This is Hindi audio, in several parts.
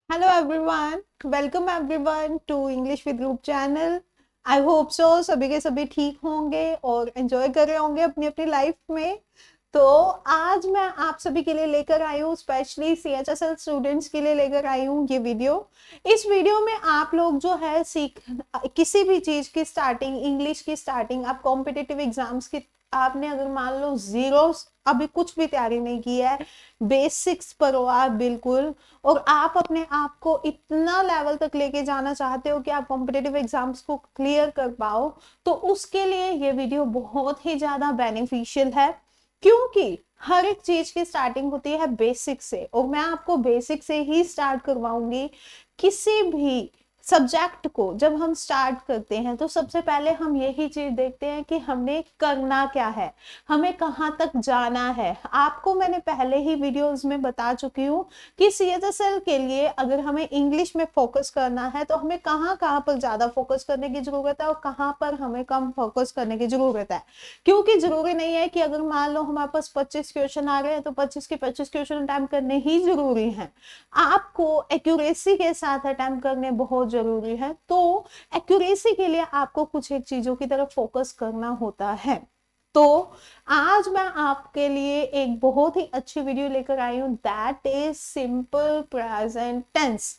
Hello everyone, welcome everyone to English with Group channel. I hope so सभी के सभी ठीक होंगे और एंजॉय कर रहे होंगे अपनी अपनी लाइफ में। तो आज मैं आप सभी के लिए लेकर आई हूँ, स्पेशली CHSL स्टूडेंट्स के लिए लेकर आई हूँ ये वीडियो। इस वीडियो में आप लोग जो है किसी भी चीज की स्टार्टिंग, इंग्लिश की स्टार्टिंग, आप कॉम्पिटिटिव एग्जाम्स की, आपने अगर मान लो जीरो, अभी कुछ भी तैयारी नहीं की है, बेसिक्स पर हो आप बिल्कुल, और आप अपने आप को इतना लेवल तक लेके जाना चाहते हो कि आप कॉम्पिटिटिव एग्जाम्स को क्लियर कर पाओ, तो उसके लिए ये वीडियो बहुत ही ज्यादा बेनिफिशियल है। क्योंकि हर एक चीज की स्टार्टिंग होती है बेसिक से, और मैं आपको बेसिक से ही स्टार्ट करवाऊंगी। किसी भी सब्जेक्ट को जब हम स्टार्ट करते हैं तो सबसे पहले हम यही चीज देखते हैं कि हमने करना क्या है, हमें कहाँ तक जाना है। आपको मैंने पहले ही वीडियोस में बता चुकी हूँ कि CHSL के लिए अगर हमें इंग्लिश में फोकस करना है तो हमें कहाँ कहाँ पर ज्यादा फोकस करने की जरूरत है और कहाँ पर हमें कम फोकस करने की जरूरत है। क्योंकि जरूरी नहीं है कि अगर मान लो हमारे पास 25 क्वेश्चन आ रहे हैं तो 25 के 25 क्वेश्चन अटेम्प्ट करने ही जरूरी है। आपको एक्यूरेसी के साथ अटेम्प्ट करने बहुत जरूरी है। तो एक्यूरेसी के लिए आपको कुछ एक चीजों की तरफ फोकस करना होता है। तो आज मैं आपके लिए एक बहुत ही अच्छी वीडियो लेकर आई हूं, that is simple present tense.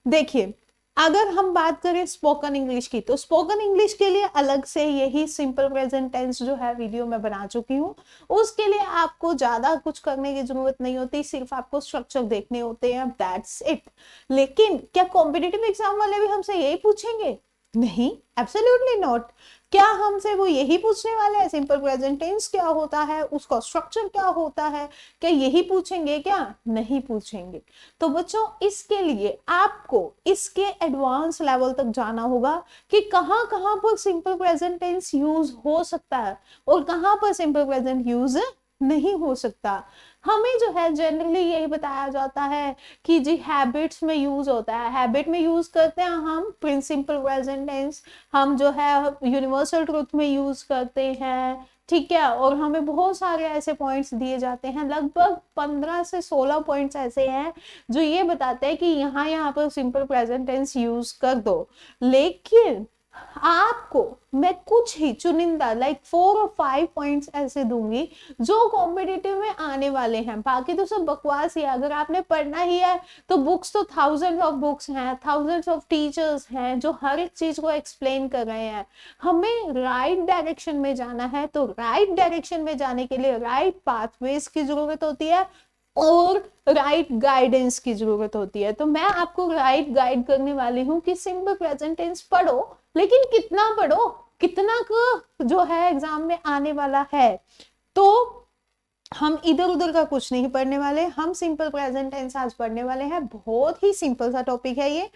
देखिए, अगर हम बात करें स्पोकन इंग्लिश की, तो स्पोकन इंग्लिश के लिए अलग से यही सिंपल प्रेजेंट टेंस जो है वीडियो में बना चुकी हूँ। उसके लिए आपको ज्यादा कुछ करने की जरूरत नहीं होती, सिर्फ आपको स्ट्रक्चर देखने होते हैं, दैट्स इट। लेकिन क्या कॉम्पिटिटिव एग्जाम वाले भी हमसे यही पूछेंगे? नहीं, एब्सोल्युटली नॉट। क्या हमसे वो यही पूछने वाले हैं सिंपल प्रेजेंट टेंस क्या होता है, उसका स्ट्रक्चर क्या होता है? क्या यही पूछेंगे? क्या नहीं पूछेंगे। तो बच्चों, इसके लिए आपको इसके एडवांस लेवल तक जाना होगा कि कहां कहां पर सिंपल प्रेजेंट टेंस यूज हो सकता है और कहां पर सिंपल प्रेजेंट यूज नहीं हो सकता। हमें जो है जनरली यही बताया जाता है कि जी हैबिट्स में यूज होता है, हैबिट में यूज करते हैं हम प्रिंसिपल प्रेजेंट टेंस, हम जो है यूनिवर्सल ट्रूथ में यूज करते हैं, ठीक है। और हमें बहुत सारे ऐसे पॉइंट्स दिए जाते हैं, लगभग 15 से 16 पॉइंट्स ऐसे हैं जो ये बताते हैं कि यहाँ पर सिंपल प्रेजेंट टेंस यूज कर दो। लेकिन आपको मैं कुछ ही चुनिंदा 4 और 5 पॉइंट्स ऐसे दूंगी जो कॉम्पिटिटिव में आने वाले हैं। बाकी तो सब बकवास ही है। अगर आपने पढ़ना ही है तो बुक्स तो थाउजेंड्स ऑफ बुक्स हैं, थाउजेंड्स ऑफ टीचर्स हैं जो हर एक चीज को एक्सप्लेन कर रहे हैं। हमें राइट डायरेक्शन में जाना है, तो राइट डायरेक्शन में जाने के लिए राइट पाथवेज की जरूरत होती है और राइट गाइडेंस की जरूरत होती है। तो मैं आपको राइट गाइड करने वाली हूँ कि सिंपल प्रेजेंट टेंस पढ़ो, लेकिन कितना पढ़ो, कितना का जो है एग्जाम में आने वाला है। तो हम इधर उधर का कुछ नहीं पढ़ने वाले, हम सिंपल प्रेजेंट टेंस आज पढ़ने वाले हैं। बहुत ही सिंपल सा टॉपिक है ये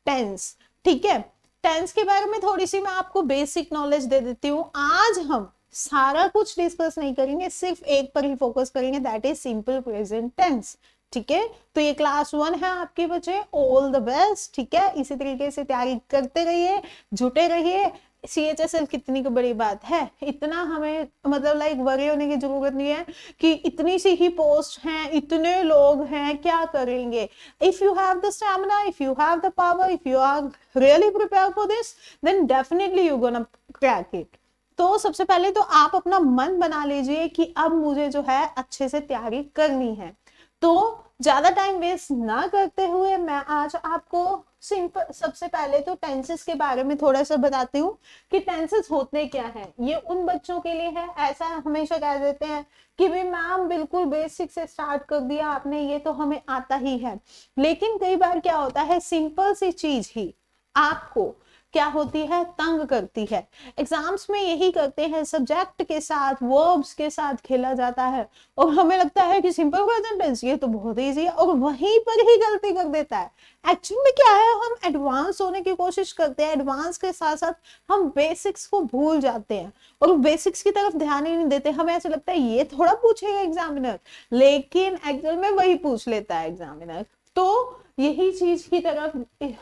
टेंस, ठीक है। टेंस के बारे में थोड़ी सी मैं आपको बेसिक नॉलेज दे देती हूँ। आज हम सारा कुछ डिस्कस नहीं करेंगे, सिर्फ एक पर ही फोकस करेंगे, that is simple present tense, ठीक है। तो ये क्लास 1 है आपके बच्चे, ऑल द बेस्ट, ठीक है। इसी तरीके से तैयारी करते रहिए, जुटे रहिए। CHSL कितनी की बड़ी बात है, इतना हमें मतलब वरी होने की जरूरत नहीं है कि इतनी सी ही पोस्ट हैं, इतने लोग हैं, क्या करेंगे। If you have the stamina, if you have the power, if you are really prepare for this, then definitely you gonna crack it. तो सबसे पहले तो आप अपना मन बना लीजिए कि अब मुझे जो है अच्छे से तैयारी करनी है। तो ज्यादा टाइम वेस्ट ना करते हुए मैं आज आपको सिंपल, सबसे पहले तो टेंसेस के बारे में थोड़ा सा बताती हूँ कि टेंसेस होते क्या हैं। ये उन बच्चों के लिए है, ऐसा हमेशा कह देते हैं कि भाई मैम बिल्कुल बेसिक से स्टार्ट कर दिया आपने, ये तो हमें आता ही है। लेकिन कई बार क्या होता है, सिंपल सी चीज ही आपको क्या होती है, तंग करती है। एग्जाम्स में यही करते हैं, सब्जेक्ट के साथ, वर्ब्स के साथ खेला जाता है और हमें लगता है कि सिंपल प्रेजेंट टेंस ये तो बहुत इजी है, और वहीं पर ही गलती कर देता है। एक्चुअली में क्या है, हम एडवांस होने की कोशिश करते हैं, एडवांस के साथ साथ हम बेसिक्स को भूल जाते हैं और बेसिक्स की तरफ ध्यान ही नहीं देते। हमें ऐसा लगता है ये थोड़ा पूछेगा एग्जामिनर, लेकिन एक्चुअल में वही पूछ लेता है एग्जामिनर। तो यही चीज की तरफ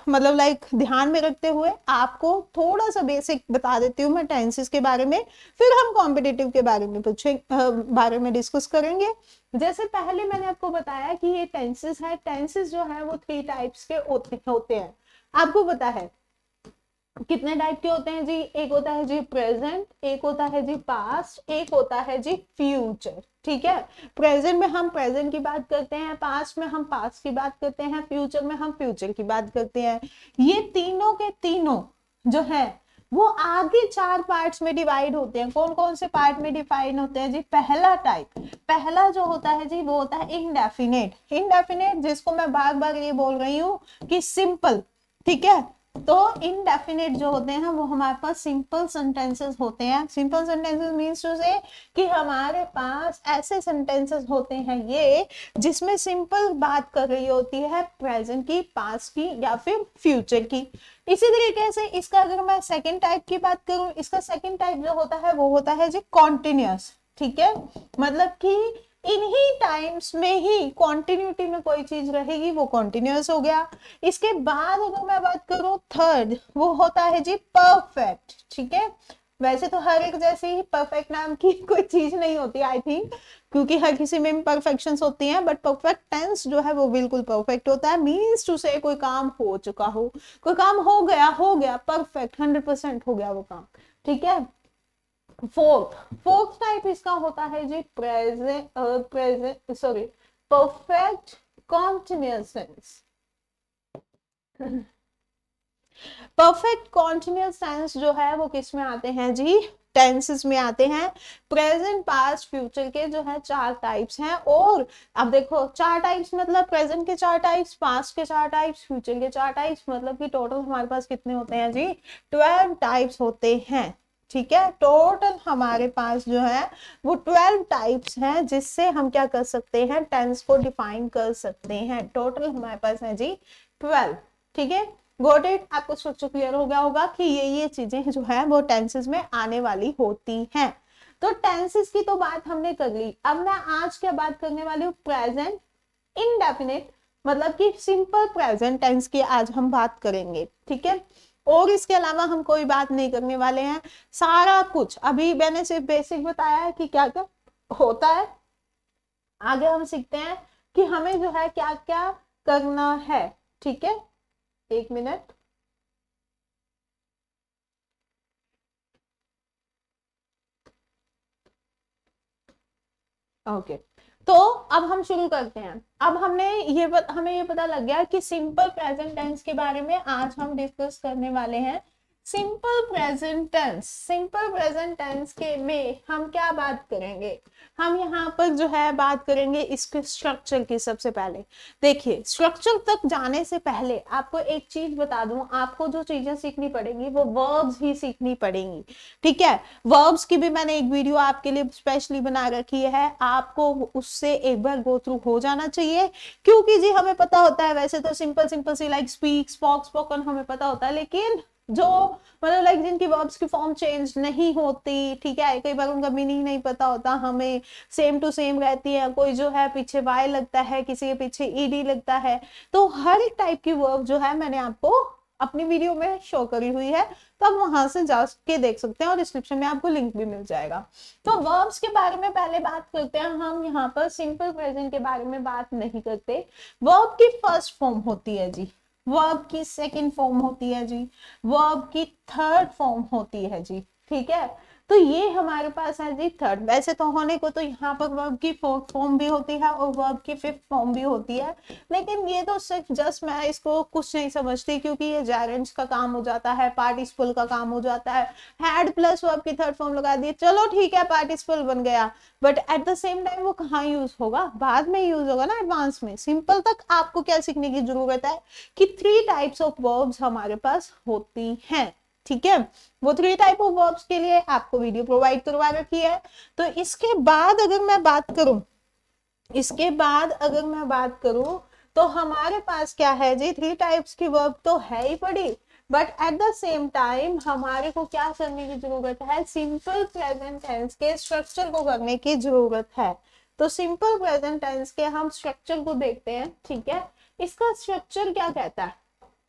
मतलब लाइक ध्यान में रखते हुए आपको थोड़ा सा बेसिक बता देती हूँ मैं टेंसेस के बारे में, फिर हम कॉम्पिटिटिव के बारे में बारे में डिस्कस करेंगे। जैसे पहले मैंने आपको बताया कि ये टेंसेस है, टेंसेस जो है वो 3 टाइप्स के होते हैं। आपको पता है कितने टाइप के होते हैं जी? एक होता है जी प्रेजेंट, एक होता है जी पास्ट, एक होता है जी फ्यूचर। ठीक है, प्रेजेंट में हम प्रेजेंट की बात करते हैं, पास्ट में हम पास्ट की बात करते हैं, फ्यूचर में हम फ्यूचर की बात करते हैं। ये तीनों के तीनों जो है वो आगे 4 पार्ट्स में डिवाइड होते हैं। कौन कौन से पार्ट में डिवाइड होते हैं जी? पहला टाइप, पहला जो होता है जी वो होता है इंडेफिनेट। इंडेफिनेट जिसको मैं बार बार ये बोल रही हूँ कि सिंपल। ठीक है, तो इनडेफिनेट जो होते हैं वो हमारे पास सिंपल सेंटेंसेस होते हैं। सिंपल सेंटेंसेस मींस टू से कि हमारे पास ऐसे सेंटेंसेस होते हैं ये जिसमें सिंपल बात कर रही होती है प्रेजेंट की, पास्ट की या फिर फ्यूचर की। इसी तरीके से इसका अगर मैं सेकंड टाइप की बात करूं, इसका सेकंड टाइप जो होता है वो होता है जी कॉन्टिन्यूअस। ठीक है, मतलब कि इन्हीं टाइम्स में ही कॉन्टिन्यूटी में कोई चीज रहेगी वो कॉन्टिन्यूअस हो गया। इसके बाद अगर मैं बात करूं थर्ड, वो होता है जी परफेक्ट। ठीक है, वैसे तो हर एक जैसे ही परफेक्ट नाम की कोई चीज नहीं होती आई थिंक, क्योंकि हर किसी में इम्परफेक्शंस होती हैं, बट परफेक्ट टेंस जो है वो बिल्कुल परफेक्ट होता है। मीन्स टू से कोई काम हो चुका हो, कोई काम हो गया परफेक्ट 100% हो गया वो काम। ठीक है, फोर्थ टाइप इसका होता है जी perfect continuous tense. Perfect continuous tense जो है वो किस में आते हैं जी? टेंसेस में आते हैं। प्रेजेंट, पास्ट, फ्यूचर के जो है 4 टाइप्स हैं। और अब देखो 4 टाइप्स मतलब प्रेजेंट के 4 टाइप्स, पास्ट के 4 टाइप्स, फ्यूचर के 4 टाइप्स, मतलब कि टोटल हमारे पास कितने होते हैं जी? 12 टाइप्स होते हैं। ठीक है, टोटल हमारे पास जो है वो 12 टाइप्स हैं जिससे हम क्या कर सकते हैं? टेंस को डिफाइन कर सकते हैं। टोटल हमारे पास है जी 12। ठीक है, गॉट इट? आपको स्ट्रक्चर क्लियर हो गया होगा कि ये चीजें जो है वो टेंसेस में आने वाली होती हैं। तो टेंसेस की तो बात हमने कर ली। अब मैं आज क्या बात करने वाली हूँ? प्रेजेंट इनडेफिनिट, मतलब कि सिंपल प्रेजेंट टेंस की आज हम बात करेंगे। ठीक है, और इसके अलावा हम कोई बात नहीं करने वाले हैं। सारा कुछ अभी मैंने सिर्फ बेसिक बताया है कि क्या क्या होता है। आगे हम सीखते हैं कि हमें जो है क्या क्या करना है। ठीक है, एक मिनट। ओके, तो अब हम शुरू करते हैं। अब हमें ये पता लग गया कि सिंपल प्रेजेंट टेंस के बारे में आज हम डिस्कस करने वाले हैं। Simple present tense, simple present tense के में हम क्या बात करेंगे? हम यहाँ पर जो है बात करेंगे इसके स्ट्रक्चर की। सबसे पहले देखिए, स्ट्रक्चर तक जाने से पहले आपको एक चीज बता दूं, आपको जो चीजें सीखनी पड़ेंगी वो वर्ब्स ही सीखनी पड़ेंगी। ठीक है, वर्ब्स की भी मैंने एक वीडियो आपके लिए स्पेशली बना रखी है, आपको उससे एक बार गो थ्रू हो जाना चाहिए। क्योंकि जी हमें पता होता है वैसे तो सिंपल सिंपल सी लाइक स्पीक, स्पोक, स्पोकन हमें पता होता है, लेकिन जो मतलब लाइक जिनकी वर्ब्स की फॉर्म चेंज नहीं होती, ठीक है, कई बार उनका मीनिंग नहीं पता होता, हमें सेम टू सेम रहती है। कोई जो है पीछे वाई लगता है, किसी के पीछे ईडी लगता है। तो हर एक टाइप की वर्ब जो है मैंने आपको अपनी वीडियो में शो करी हुई है, तो आप वहां से जाके देख सकते हैं और डिस्क्रिप्शन में आपको लिंक भी मिल जाएगा। तो वर्ब्स के बारे में पहले बात करते हैं। हम यहाँ पर सिंपल प्रेजेंट के बारे में बात नहीं करते। वर्ब की फर्स्ट फॉर्म होती है जी, वर्ब की सेकंड फॉर्म होती है जी, वर्ब की थर्ड फॉर्म होती है जी। ठीक है, तो ये हमारे पास है जी थर्ड। वैसे तो होने को तो यहाँ पर वर्ब की फोर्थ फॉर्म भी होती है और वर्ब की फिफ्थ फॉर्म भी होती है, लेकिन ये तो सिर्फ जस्ट मैं इसको कुछ नहीं समझती, क्योंकि ये जेरेंट्स का काम हो जाता है, पार्टिसिपल का काम हो जाता है। हैड प्लस वर्ब की थर्ड फॉर्म लगा दिए, चलो ठीक है पार्टिसिपल बन गया, but at the same time वो कहाँ यूज होगा? बाद में यूज होगा ना, एडवांस में। सिंपल तक आपको क्या सीखने की जरूरत है कि 3 टाइप्स ऑफ वर्ब्स हमारे पास होती हैं। ठीक है, वो 3 टाइप ऑफ वर्ब्स के लिए आपको वीडियो प्रोवाइड करवा रखी है। तो इसके बाद अगर मैं बात करूं तो हमारे पास क्या है जी? 3 टाइप्स की वर्ब तो है ही पड़ी, but at the same time हमारे को क्या करने की जरूरत है? सिंपल प्रेजेंट टेंस के स्ट्रक्चर को करने की जरूरत है। तो सिंपल प्रेजेंट टेंस के हम स्ट्रक्चर को देखते हैं। ठीक है, इसका स्ट्रक्चर क्या कहता है,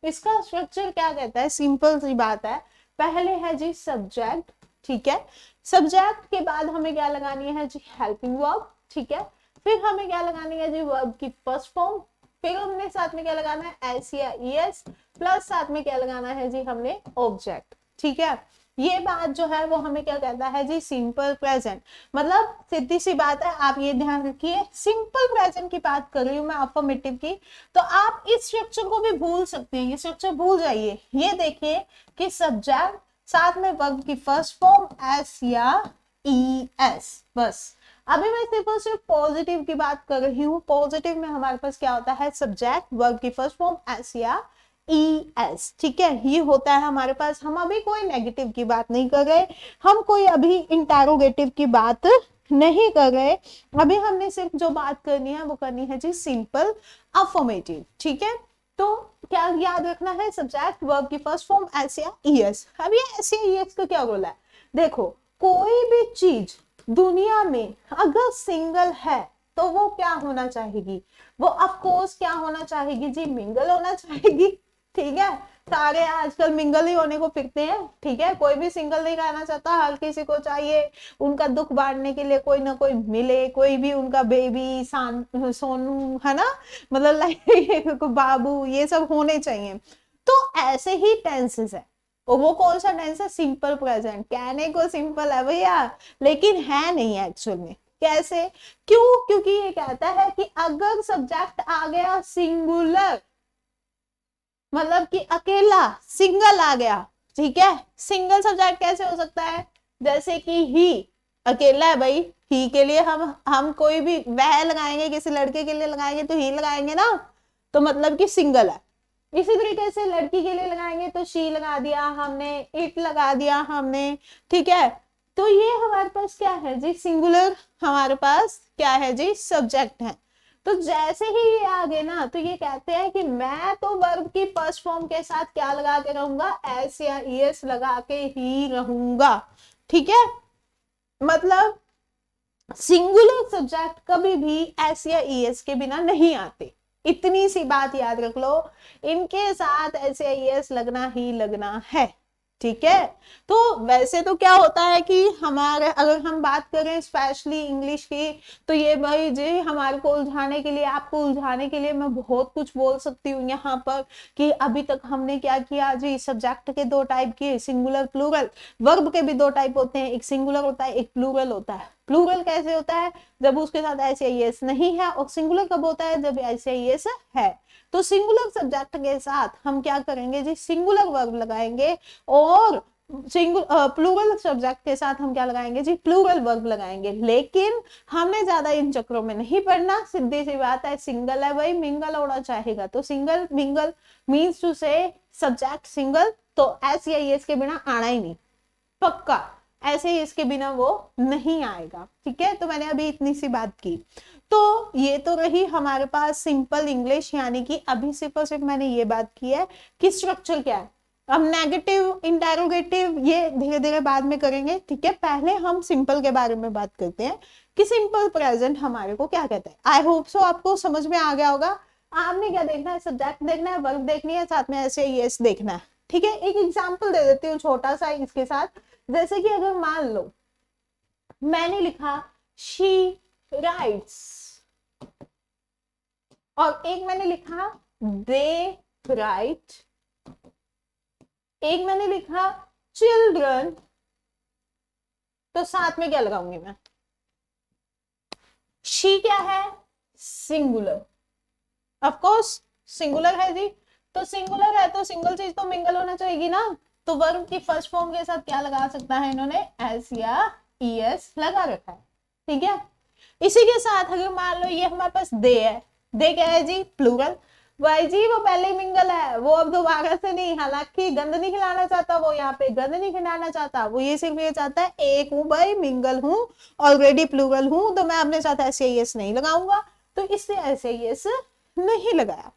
इसका स्ट्रक्चर क्या कहता है, सिंपल सी बात है। पहले है जी सब्जेक्ट, ठीक है, सब्जेक्ट के बाद हमें क्या लगानी है जी हेल्पिंग वर्ब, ठीक है, फिर हमें क्या लगानी है जी वर्ब की फर्स्ट फॉर्म, फिर हमने साथ में क्या लगाना है एस या ईएस, प्लस साथ में क्या लगाना है जी हमने ऑब्जेक्ट, ठीक है। ये बात जो है वो हमें क्या कहता है जी सिंपल प्रेजेंट। मतलब सीधी सी बात है, आप ये ध्यान रखिए, सिंपल प्रेजेंट की बात कर रही हूँ मैं, अफर्मेटिव की, तो आप इस स्ट्रक्चर को भी भूल सकते हैं, ये स्ट्रक्चर भूल जाइए। ये देखिए कि सब्जेक्ट साथ में वर्ब की फर्स्ट फॉर्म एस या ई एस, बस। अभी मैं सिर्फ और सिर्फ पॉजिटिव की बात कर रही हूँ। पॉजिटिव में हमारे पास क्या होता है, सब्जेक्ट वर्ब की फर्स्ट फॉर्म एस या ई एस, ठीक है, ये होता है हमारे पास। हम अभी कोई नेगेटिव की बात नहीं कर रहे, हम कोई अभी इंटेरोगेटिव की बात नहीं कर रहे, अभी हमने सिर्फ जो बात करनी है वो करनी है जी सिंपल अफर्मेटिव, ठीक है। तो क्या याद रखना है, सब्जेक्ट वर्ब की फर्स्ट फॉर्म एस या ई एस। अब ये एस या ई एस का क्या रोल है, देखो कोई भी चीज दुनिया में अगर सिंगल है तो वो क्या होना चाहेगी, वो ऑफ कोर्स क्या होना चाहेगी जी मिंगल होना चाहेगी, ठीक है। सारे आजकल मिंगल ही होने को फिरते हैं, ठीक है, कोई भी सिंगल नहीं रहना चाहता, हर किसी को चाहिए उनका दुख बांटने के लिए कोई ना कोई मिले, कोई भी उनका बेबी सोनू है ना, मतलब लाइक बाबू, ये सब होने चाहिए। तो ऐसे ही टेंसेस है, और वो कौन सा टेंस है, सिंपल प्रेजेंट। कहने को सिंपल है भैया, लेकिन है नहीं एक्चुअल में। कैसे, क्यों, क्योंकि ये कहता है कि अगर सब्जेक्ट आ गया सिंगुलर, मतलब कि अकेला, सिंगल आ गया, ठीक है। सिंगल सब्जेक्ट कैसे हो सकता है, जैसे कि ही अकेला है भाई, ही के लिए हम कोई भी वह लगाएंगे, किसी लड़के के लिए लगाएंगे तो ही लगाएंगे ना, तो मतलब कि सिंगल है। इसी तरीके से लड़की के लिए लगाएंगे तो शी लगा दिया हमने, इट लगा दिया हमने, ठीक है। तो ये हमारे पास क्या है जी सिंगुलर, हमारे पास क्या है जी सब्जेक्ट है। तो जैसे ही ये आ गए ना, तो ये कहते हैं कि मैं तो वर्ब की फर्स्ट फॉर्म के साथ क्या लगा के रहूंगा, एस या ईएस लगा के ही रहूंगा, ठीक है। मतलब सिंगुलर सब्जेक्ट कभी भी एस या ईएस के बिना नहीं आते, इतनी सी बात याद रख लो, इनके साथ एस या ईएस लगना ही लगना है, ठीक है। तो वैसे तो क्या होता है कि हमारे, अगर हम बात करें स्पेशली इंग्लिश की, तो ये भाई जी हमारे को उलझाने के लिए, आपको उलझाने के लिए मैं बहुत कुछ बोल सकती हूँ यहाँ पर, कि अभी तक हमने क्या किया जी, सब्जेक्ट के दो टाइप किए, सिंगुलर प्लूरल। वर्ब के भी दो टाइप होते हैं, एक सिंगुलर होता है, एक प्लूरल होता है। प्लूरल कैसे होता है, जब उसके साथ एस या ईएस नहीं है, और सिंगुलर कब होता है, जब एस या ईएस है। तो सिंगुलर सब्जेक्ट के साथ हम क्या करेंगे जी, सिंगुलर वर्ब लगाएंगे, और प्लूरल सब्जेक्ट के साथ हम क्या लगाएंगे जी, प्लूरल वर्ब लगाएंगे। लेकिन हमने ज्यादा इन चक्रों में नहीं पढ़ना, सीधी सी बात है, सिंगल है भाई, मिंगल होना चाहेगा, तो सिंगल मिंगल मीन्स टू से सब्जेक्ट सिंगल, तो एस या ईएस के बिना आना ही नहीं, पक्का ऐसे ही इसके बिना वो नहीं आएगा, ठीक है। तो मैंने अभी इतनी सी बात की। तो ये तो रही हमारे पास सिंपल इंग्लिश, यानी कि अभी सिर्फ और सिर्फ मैंने ये बात की है कि स्ट्रक्चर क्या है। अब नेगेटिव, इंटेरोगेटिव ये धीरे धीरे बाद में करेंगे, ठीक है। पहले हम सिंपल के बारे में बात करते हैं कि सिंपल प्रेजेंट हमारे को क्या कहता है। आई होप सो आपको समझ में आ गया होगा। आपने क्या देखना है, सब्जेक्ट देखना है, वर्ब देखनी है, साथ में ऐसे यस देखना है, ठीक है। एक एग्जाम्पल दे देती हूँ छोटा सा इसके साथ, जैसे कि अगर मान लो मैंने लिखा शी राइट्स, और एक मैंने लिखा दे राइट, एक मैंने लिखा चिल्ड्रन, तो साथ में क्या लगाऊंगी मैं, शी क्या है, सिंगुलर, ऑफ कोर्स सिंगुलर है जी, तो सिंगुलर है तो सिंगल चीज तो मिंगल होना चाहिए ना, तो वर्ब की फर्स्ट फॉर्म के साथ क्या लगा सकता है इन्होंने, एस या ईएस लगा रखा है, ठीक है। इसी के साथ अगर मान लो ये हमारे पास दे है, दे क्या है जी, प्लूरल, भाई जी वो पहले ही मिंगल है, वो अब दोबारा से नहीं, हालांकि गंद नहीं खिलाना चाहता, वो यहाँ पे गंद नहीं खिलाना चाहता, वो ये सिर्फ ये चाहता है एक हूँ भाई, मिंगल हूँ, ऑलरेडी प्लूरल हूँ, तो मैं अपने साथ एस या ईएस नहीं लगाऊंगा, तो इससे एस या ईएस नहीं लगाया,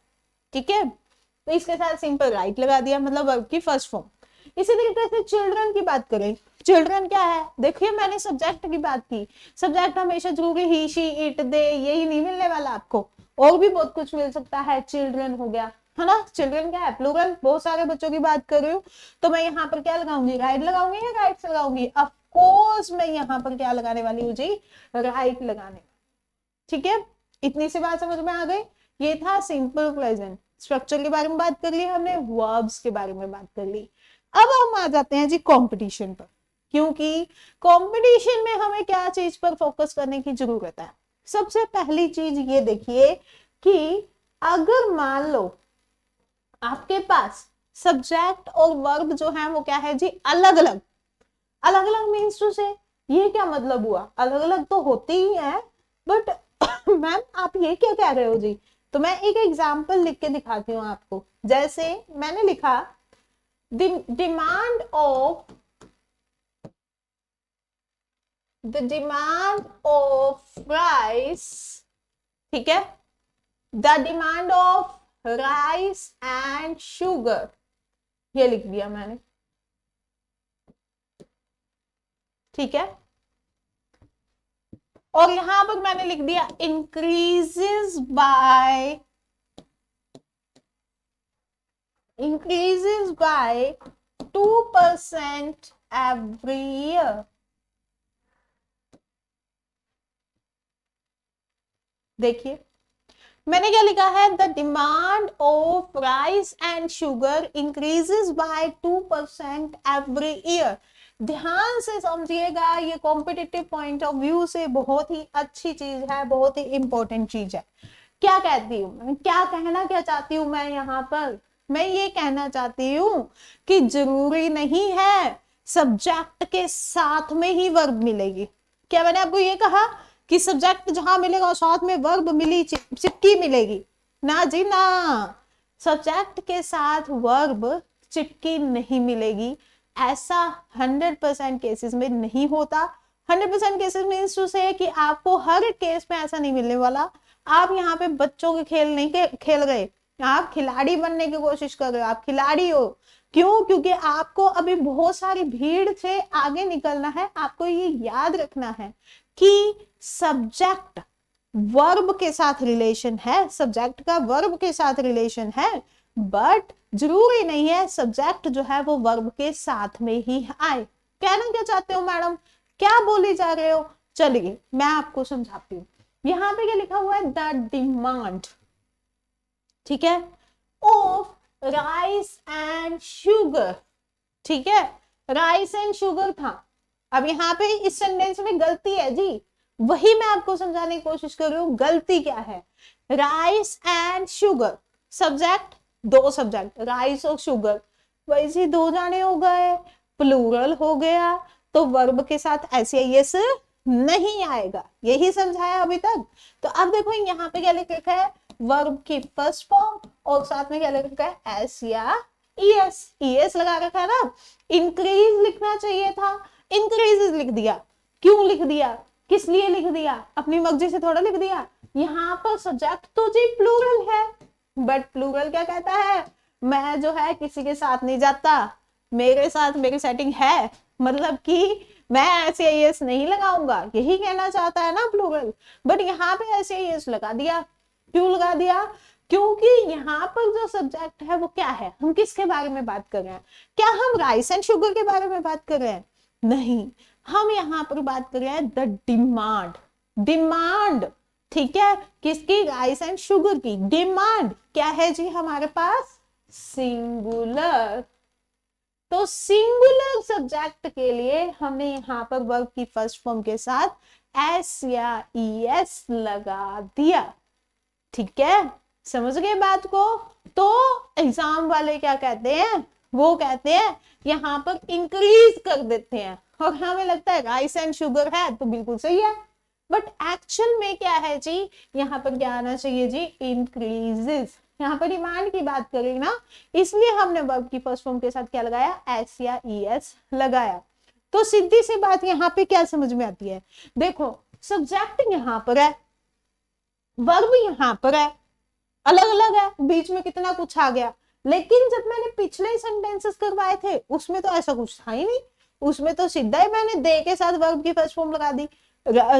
ठीक है। तो इसके साथ सिंपल राइट लगा दिया, मतलब वर्ब की फर्स्ट फॉर्म। इसी तरीके से चिल्ड्रन की बात करें, चिल्ड्रन क्या है, देखिए मैंने सब्जेक्ट की बात की, सब्जेक्ट हमेशा जरूरी ही, शी, इट, दे, यही नहीं मिलने वाला आपको, और भी बहुत कुछ मिल सकता है, चिल्ड्रन हो गया, है ना, चिल्ड्रन क्या है, प्लूरल, बहुत सारे बच्चों की बात कर रही हूँ, तो मैं यहाँ पर क्या लगाऊंगी, राइट लगाऊंगी या राइट्स लगाऊंगी, ऑफ कोर्स मैं यहाँ पर क्या लगाने वाली हूँ जी, राइट लगाने। ठीक है, इतनी सी बात समझ में आ गई। ये था सिंपल प्रेजेंट, स्ट्रक्चर के बारे में बात कर ली हमने, वर्ब्स के बारे में बात कर ली। अब हम आ जाते हैं जी कंपटीशन पर, क्योंकि कंपटीशन में हमें क्या चीज पर फोकस करने की जरूरत है। सबसे पहली चीज ये देखिए कि अगर मान लो आपके पास सब्जेक्ट और वर्ब जो है वो क्या है जी, अलग अलग, अलग अलग मीन्स टू से, ये क्या मतलब हुआ, अलग अलग तो होती ही है, बट मैम आप ये क्या कह रहे हो जी, तो मैं एक एग्जांपल लिख के दिखाती हूँ आपको। जैसे मैंने लिखा demand of the demand of rice, ठीक है, the demand of rice and sugar, ये लिख दिया मैंने, ठीक है, और यहां पर मैंने लिख दिया increases by 2% every year। देखिए मैंने क्या लिखा है, the demand of rice and sugar increases by 2% every year. ध्यान से समझिएगा, ये कॉम्पिटिटिव पॉइंट ऑफ व्यू से बहुत ही अच्छी चीज है, बहुत ही इंपॉर्टेंट चीज है। क्या कहती हूँ, क्या कहना क्या चाहती हूँ मैं यहाँ पर, मैं ये कहना चाहती हूँ कि जरूरी नहीं है सब्जेक्ट के साथ में ही वर्ब मिलेगी। क्या मैंने आपको ये कहा कि सब्जेक्ट जहां मिलेगा और साथ में वर्ब मिली चिपकी मिलेगी, ना जी ना, सब्जेक्ट के साथ वर्ब चिपकी नहीं मिलेगी, ऐसा 100% केसेस में नहीं होता। 100% केसेस मीन्स टू से कि आपको हर केस में ऐसा नहीं मिलने वाला। आप यहाँ पे बच्चों के खेल नहीं खेल रहे, आप खिलाड़ी बनने की कोशिश कर रहे हो, आप खिलाड़ी हो। क्यों? क्योंकि आपको अभी बहुत सारी भीड़ से आगे निकलना है। आपको ये याद रखना है कि सब्जेक्ट वर्ब के साथ रिलेशन है, सब्जेक्ट का वर्ब के साथ रिलेशन है, बट जरूरी नहीं है सब्जेक्ट जो है वो वर्ब के साथ में ही आए। कहना क्या चाहते हो मैडम, क्या बोले जा रहे हो? चलिए मैं आपको समझाती हूँ। यहाँ पे क्या लिखा हुआ है, द डिमांड, ठीक है, ऑफ राइस एंड शुगर, ठीक है, राइस एंड शुगर था। अब यहाँ पे इस सेंटेंस में गलती है जी, वही मैं आपको समझाने की कोशिश कर रही हूँ। गलती क्या है, राइस एंड शुगर, सब्जेक्ट, दो सब्जेक्ट राइस और शुगर, वैसे दो जाने हो गए, प्लूरल हो गया, तो वर्ब के साथ एस नहीं आएगा। यही समझाया अभी तक। तो अब देखो यहाँ पे क्या लिख रखा है, वर्ब की फर्स्ट फॉर्म और साथ में क्या लिख रखा है, एस या ईएस लगा रखा है ना। इंक्रीज लिखना चाहिए था, इंक्रीजेस लिख दिया। क्यों लिख दिया, किस लिए लिख दिया, अपनी मर्जी से थोड़ा लिख दिया। यहाँ पर सब्जेक्ट तो जी प्लूरल है, बट प्लूरल क्या कहता है, मैं जो है किसी के साथ नहीं जाता, मेरे साथ मेरी सेटिंग है, मतलब कि मैं ऐसे एस नहीं लगाऊंगा, यही कहना चाहता है ना प्लूरल। बट यहाँ पे ऐसे एस लगा दिया। क्यों लगा दिया? क्योंकि यहाँ पर जो सब्जेक्ट है वो क्या है, हम किसके बारे में बात कर रहे हैं? क्या हम राइस एंड शुगर के बारे में बात कर रहे हैं? नहीं, हम यहाँ पर बात कर रहे हैं द डिमांड। डिमांड, ठीक है, किसकी? राइस एंड शुगर की। डिमांड क्या है जी हमारे पास? सिंगुलर। तो सिंगुलर सब्जेक्ट के लिए हमने यहाँ पर वर्ब की फर्स्ट फॉर्म के साथ एस या ईएस लगा दिया। ठीक है, समझ गए बात को? तो एग्जाम वाले क्या कहते हैं, वो कहते हैं यहाँ पर इंक्रीज कर देते हैं, और हमें लगता है राइस एंड शुगर है तो बिल्कुल सही है, बट एक्चुअल में क्या है जी, यहाँ पर क्या आना चाहिए जी, इंक्रीजेस। यहाँ पर डिमांड की बात करें ना, इसलिए हमने वर्ब की फर्स्ट फॉर्म के साथ क्या लगाया, एस या ईएस लगाया। तो सीधी सी बात यहाँ पे क्या समझ में आती है, देखो सब्जेक्ट यहाँ पर है, वर्ब यहाँ पर है, अलग अलग है, बीच में कितना कुछ आ गया। लेकिन जब मैंने पिछले सेंटेंसेस करवाए थे उसमें तो ऐसा कुछ था ही नहीं, उसमें तो सीधा ही मैंने दे के साथ वर्ब की फर्स्ट फॉर्म लगा दी,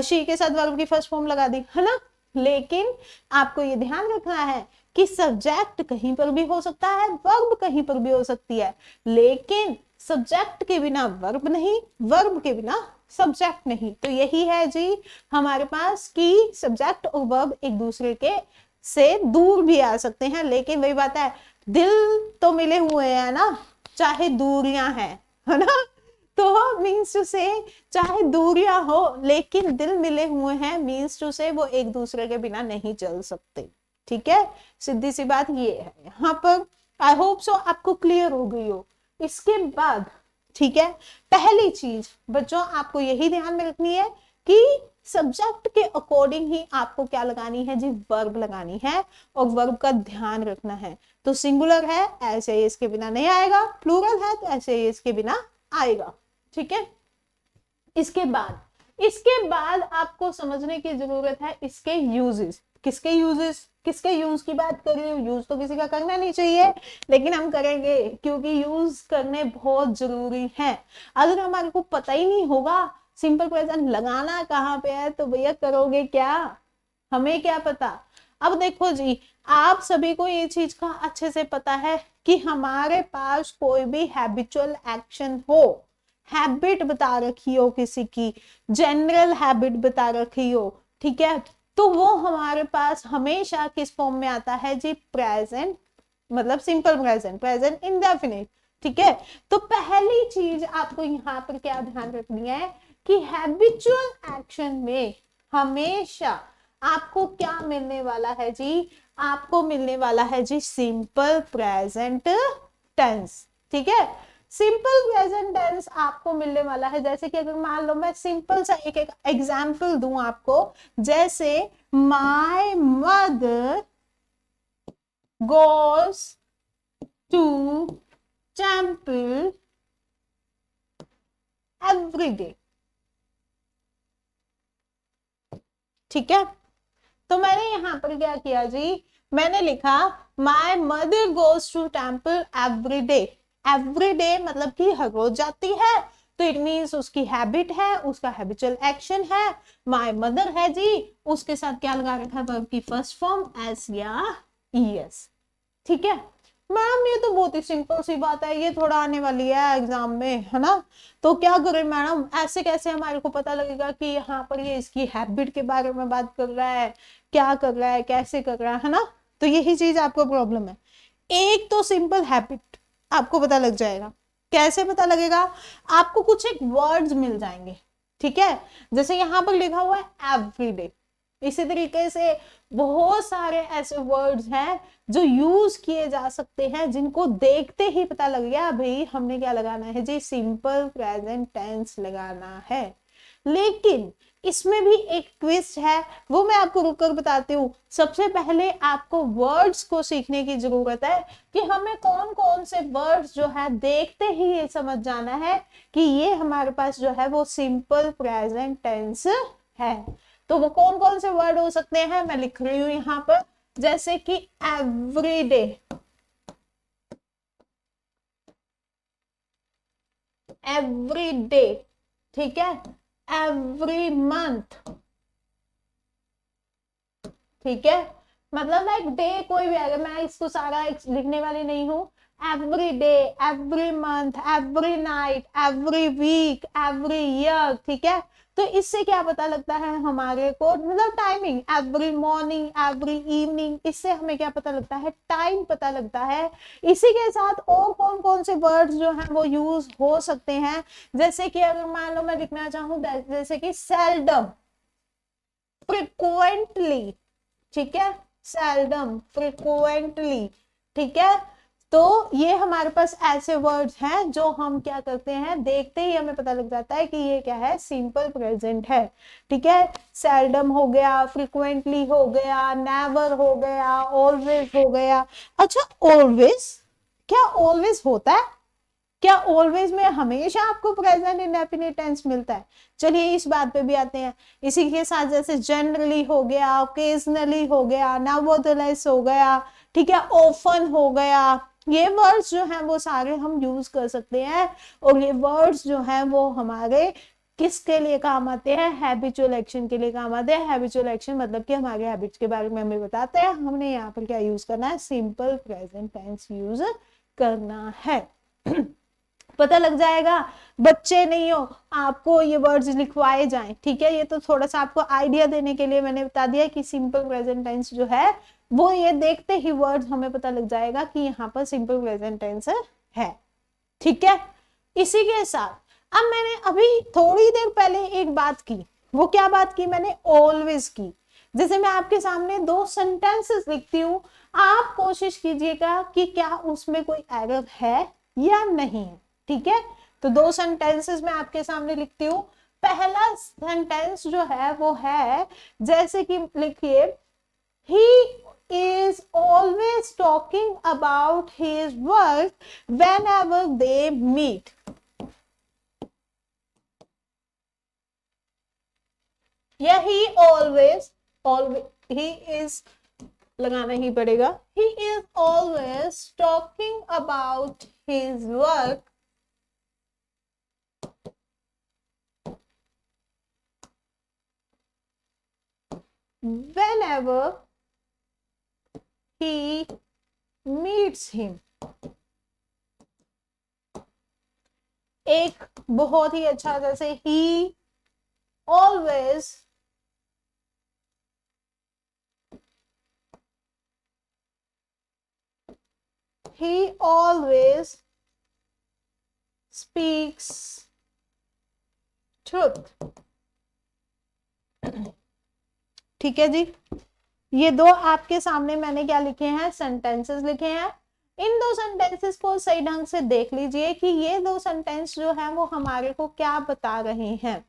शी के साथ वर्ब की फर्स्ट फॉर्म लगा दी, है ना। लेकिन आपको ये ध्यान रखना है कि सब्जेक्ट कहीं पर भी हो सकता है, वर्ब कहीं पर भी हो सकती है, लेकिन सब्जेक्ट के बिना वर्ब नहीं, वर्ब के बिना सब्जेक्ट नहीं। तो यही है जी हमारे पास कि सब्जेक्ट और वर्ब एक दूसरे के से दूर भी आ सकते हैं, लेकिन वही बात है, दिल तो मिले हुए हैं ना, चाहे दूरियां हैं, है ना। तो मीन्स टू से चाहे दूरियां हो लेकिन दिल मिले हुए हैं, मीन्स टू से वो एक दूसरे के बिना नहीं चल सकते। ठीक है, सीधी सी बात ये है यहाँ पर। आई होप सो आपको क्लियर हो गई हो। इसके बाद ठीक है, पहली चीज बच्चों आपको यही ध्यान में रखनी है कि सब्जेक्ट के अकॉर्डिंग ही आपको क्या लगानी है जी, वर्ब लगानी है, और वर्ब का ध्यान रखना है। तो सिंगुलर है ऐसे इसके बिना नहीं आएगा, प्लूरल है तो ऐसे इसके बिना आएगा। ठीक है, इसके बाद आपको समझने की जरूरत है इसके यूजेस। किसके यूजेस, किसके यूज की बात कर रही हूँ, यूज तो किसी का करना नहीं चाहिए लेकिन हम करेंगे क्योंकि यूज करने बहुत जरूरी है। अगर हमारे को पता ही नहीं होगा सिंपल प्रेजेंट लगाना कहाँ पे है तो भैया करोगे क्या, हमें क्या पता। अब देखो जी, आप सभी को ये चीज का अच्छे से पता है कि हमारे पास कोई भी हैबिचुअल एक्शन हो, हैबिट बता रखी हो किसी की, जनरल हैबिट बता रखी हो, ठीक है, तो वो हमारे पास हमेशा किस फॉर्म में आता है जी, प्रेजेंट, मतलब सिंपल प्रेजेंट, प्रेजेंट इंडेफिनिट। ठीक है, तो पहली चीज आपको यहाँ पर क्या ध्यान रखनी है कि हैबिचुअल एक्शन में हमेशा आपको क्या मिलने वाला है जी, आपको मिलने वाला है जी सिंपल प्रेजेंट टेंस। ठीक है, सिंपल प्रेजेंट टेंस आपको मिलने वाला है। जैसे कि अगर मान लो मैं सिंपल सा एक एग्जाम्पल दूं आपको, जैसे my mother goes to temple every day. ठीक है, तो मैंने यहां पर क्या किया जी, मैंने लिखा my mother goes to temple every day. Every day मतलब कि हर रोज जाती है, तो इट मीन्स उसकी हैबिट है, उसका हैबिचुअल एक्शन है। माय मदर है जी, उसके साथ क्या लगा रखा है, वर्ब की फर्स्ट फॉर्म एस या ईएस। ठीक है मैडम, ये तो बहुत ही सिंपल सी बात है, ये थोड़ा आने वाली है एग्जाम में, है ना। तो क्या करें मैडम, ऐसे कैसे हमारे को पता लगेगा कि यहाँ पर ये इसकी हैबिट के बारे में बात कर रहा है, क्या कर रहा है, कैसे कर रहा है ना। तो यही चीज आपको प्रॉब्लम है। एक तो सिंपल हैबिट आपको पता लग जाएगा, कैसे पता लगेगा, आपको कुछ एक वर्ड्स मिल जाएंगे। ठीक है, जैसे यहाँ पर लिखा हुआ है एवरीडे, इसी तरीके से बहुत सारे ऐसे वर्ड्स हैं जो यूज किए जा सकते हैं, जिनको देखते ही पता लग गया भाई हमने क्या लगाना है जी, सिंपल प्रेजेंट टेंस लगाना है। लेकिन इसमें भी एक ट्विस्ट है, वो मैं आपको रुककर बताती हूँ। सबसे पहले आपको वर्ड्स को सीखने की जरूरत है कि हमें कौन कौन से वर्ड्स जो है देखते ही ये समझ जाना है कि ये हमारे पास जो है वो सिंपल प्रेजेंट टेंस है। तो वो कौन कौन से वर्ड हो सकते हैं, मैं लिख रही हूं यहाँ पर, जैसे कि एवरीडे, एवरीडे, ठीक है, एवरी मंथ, ठीक है, मतलब लाइक डे कोई भी, अगर मैं इसको सारा लिखने वाली नहीं हूं, every day, every month, every night, every week, every year. ठीक है, तो इससे क्या पता लगता है हमारे को, मतलब timing, every morning, every evening, इससे हमें क्या पता लगता है, टाइम पता लगता है। इसी के साथ और कौन कौन से वर्ड्स जो हैं वो यूज हो सकते हैं, जैसे कि अगर मान लो मैं लिखना चाहूँ जैसे कि सेल्डम, फ्रिक्वेंटली, ठीक है, सेल्डम, फ्रिक्वेंटली, ठीक है, तो ये हमारे पास ऐसे वर्ड्स हैं जो हम क्या करते हैं, देखते ही हमें पता लग जाता है कि ये क्या है, सिंपल प्रेजेंट है। ठीक है, सेल्डम हो गया, फ्रिक्वेंटली हो गया, नेवर हो गया, ऑलवेज हो गया। अच्छा ऑलवेज, क्या ऑलवेज होता है, क्या ऑलवेज में हमेशा आपको प्रेजेंट इंडेफिनिट टेंस मिलता है? चलिए इस बात पे भी आते हैं। इसी के साथ जैसे जनरली हो गया, ओकेजनली हो गया, नेवरदलेस हो गया, ठीक है, ऑफन हो गया, ये वर्ड्स जो हैं वो सारे हम यूज कर सकते हैं, और ये वर्ड्स जो हैं वो हमारे किसके लिए काम आते हैं? हैबिचुअल एक्शन के लिए काम आते हैं। हैबिचुअल एक्शन मतलब कि हमारे हैबिट्स के बारे में हमें बताते हैं। हमने यहाँ पर क्या यूज करना है? सिंपल प्रेजेंट टेंस यूज करना है। पता लग जाएगा। बच्चे नहीं हो, आपको ये वर्ड्स लिखवाए जाएं, ठीक है। ये तो थोड़ा सा आपको आइडिया देने के लिए मैंने बता दिया कि सिंपल प्रेजेंट टेंस जो है वो ये देखते ही वर्ड्स हमें पता लग जाएगा कि यहाँ पर सिंपल प्रेजेंट टेंस है, ठीक है। इसी के साथ अब मैंने अभी थोड़ी देर पहले एक बात की, वो क्या बात की? मैंने ऑलवेज की। जैसे मैं आपके सामने 2 सेंटेंसेस लिखती हूँ, आप कोशिश कीजिएगा कि क्या उसमें कोई एरर है या नहीं है, ठीक है। तो 2 सेंटेंसेस मैं आपके सामने लिखती हूँ। पहला सेंटेंस जो है वो है, जैसे कि लिखिए, he is always talking about his work whenever they meet. या he always he is लगाना ही पड़ेगा। he is always talking about his work whenever he meets him. एक बहुत ही अच्छा, जैसे he always speaks truth, ठीक है जी। ये 2 आपके सामने मैंने क्या लिखे हैं? सेंटेंसेस लिखे हैं। इन 2 सेंटेंसेस को सही ढंग से देख लीजिए कि ये 2 सेंटेंस जो है वो हमारे को क्या बता रहे हैं।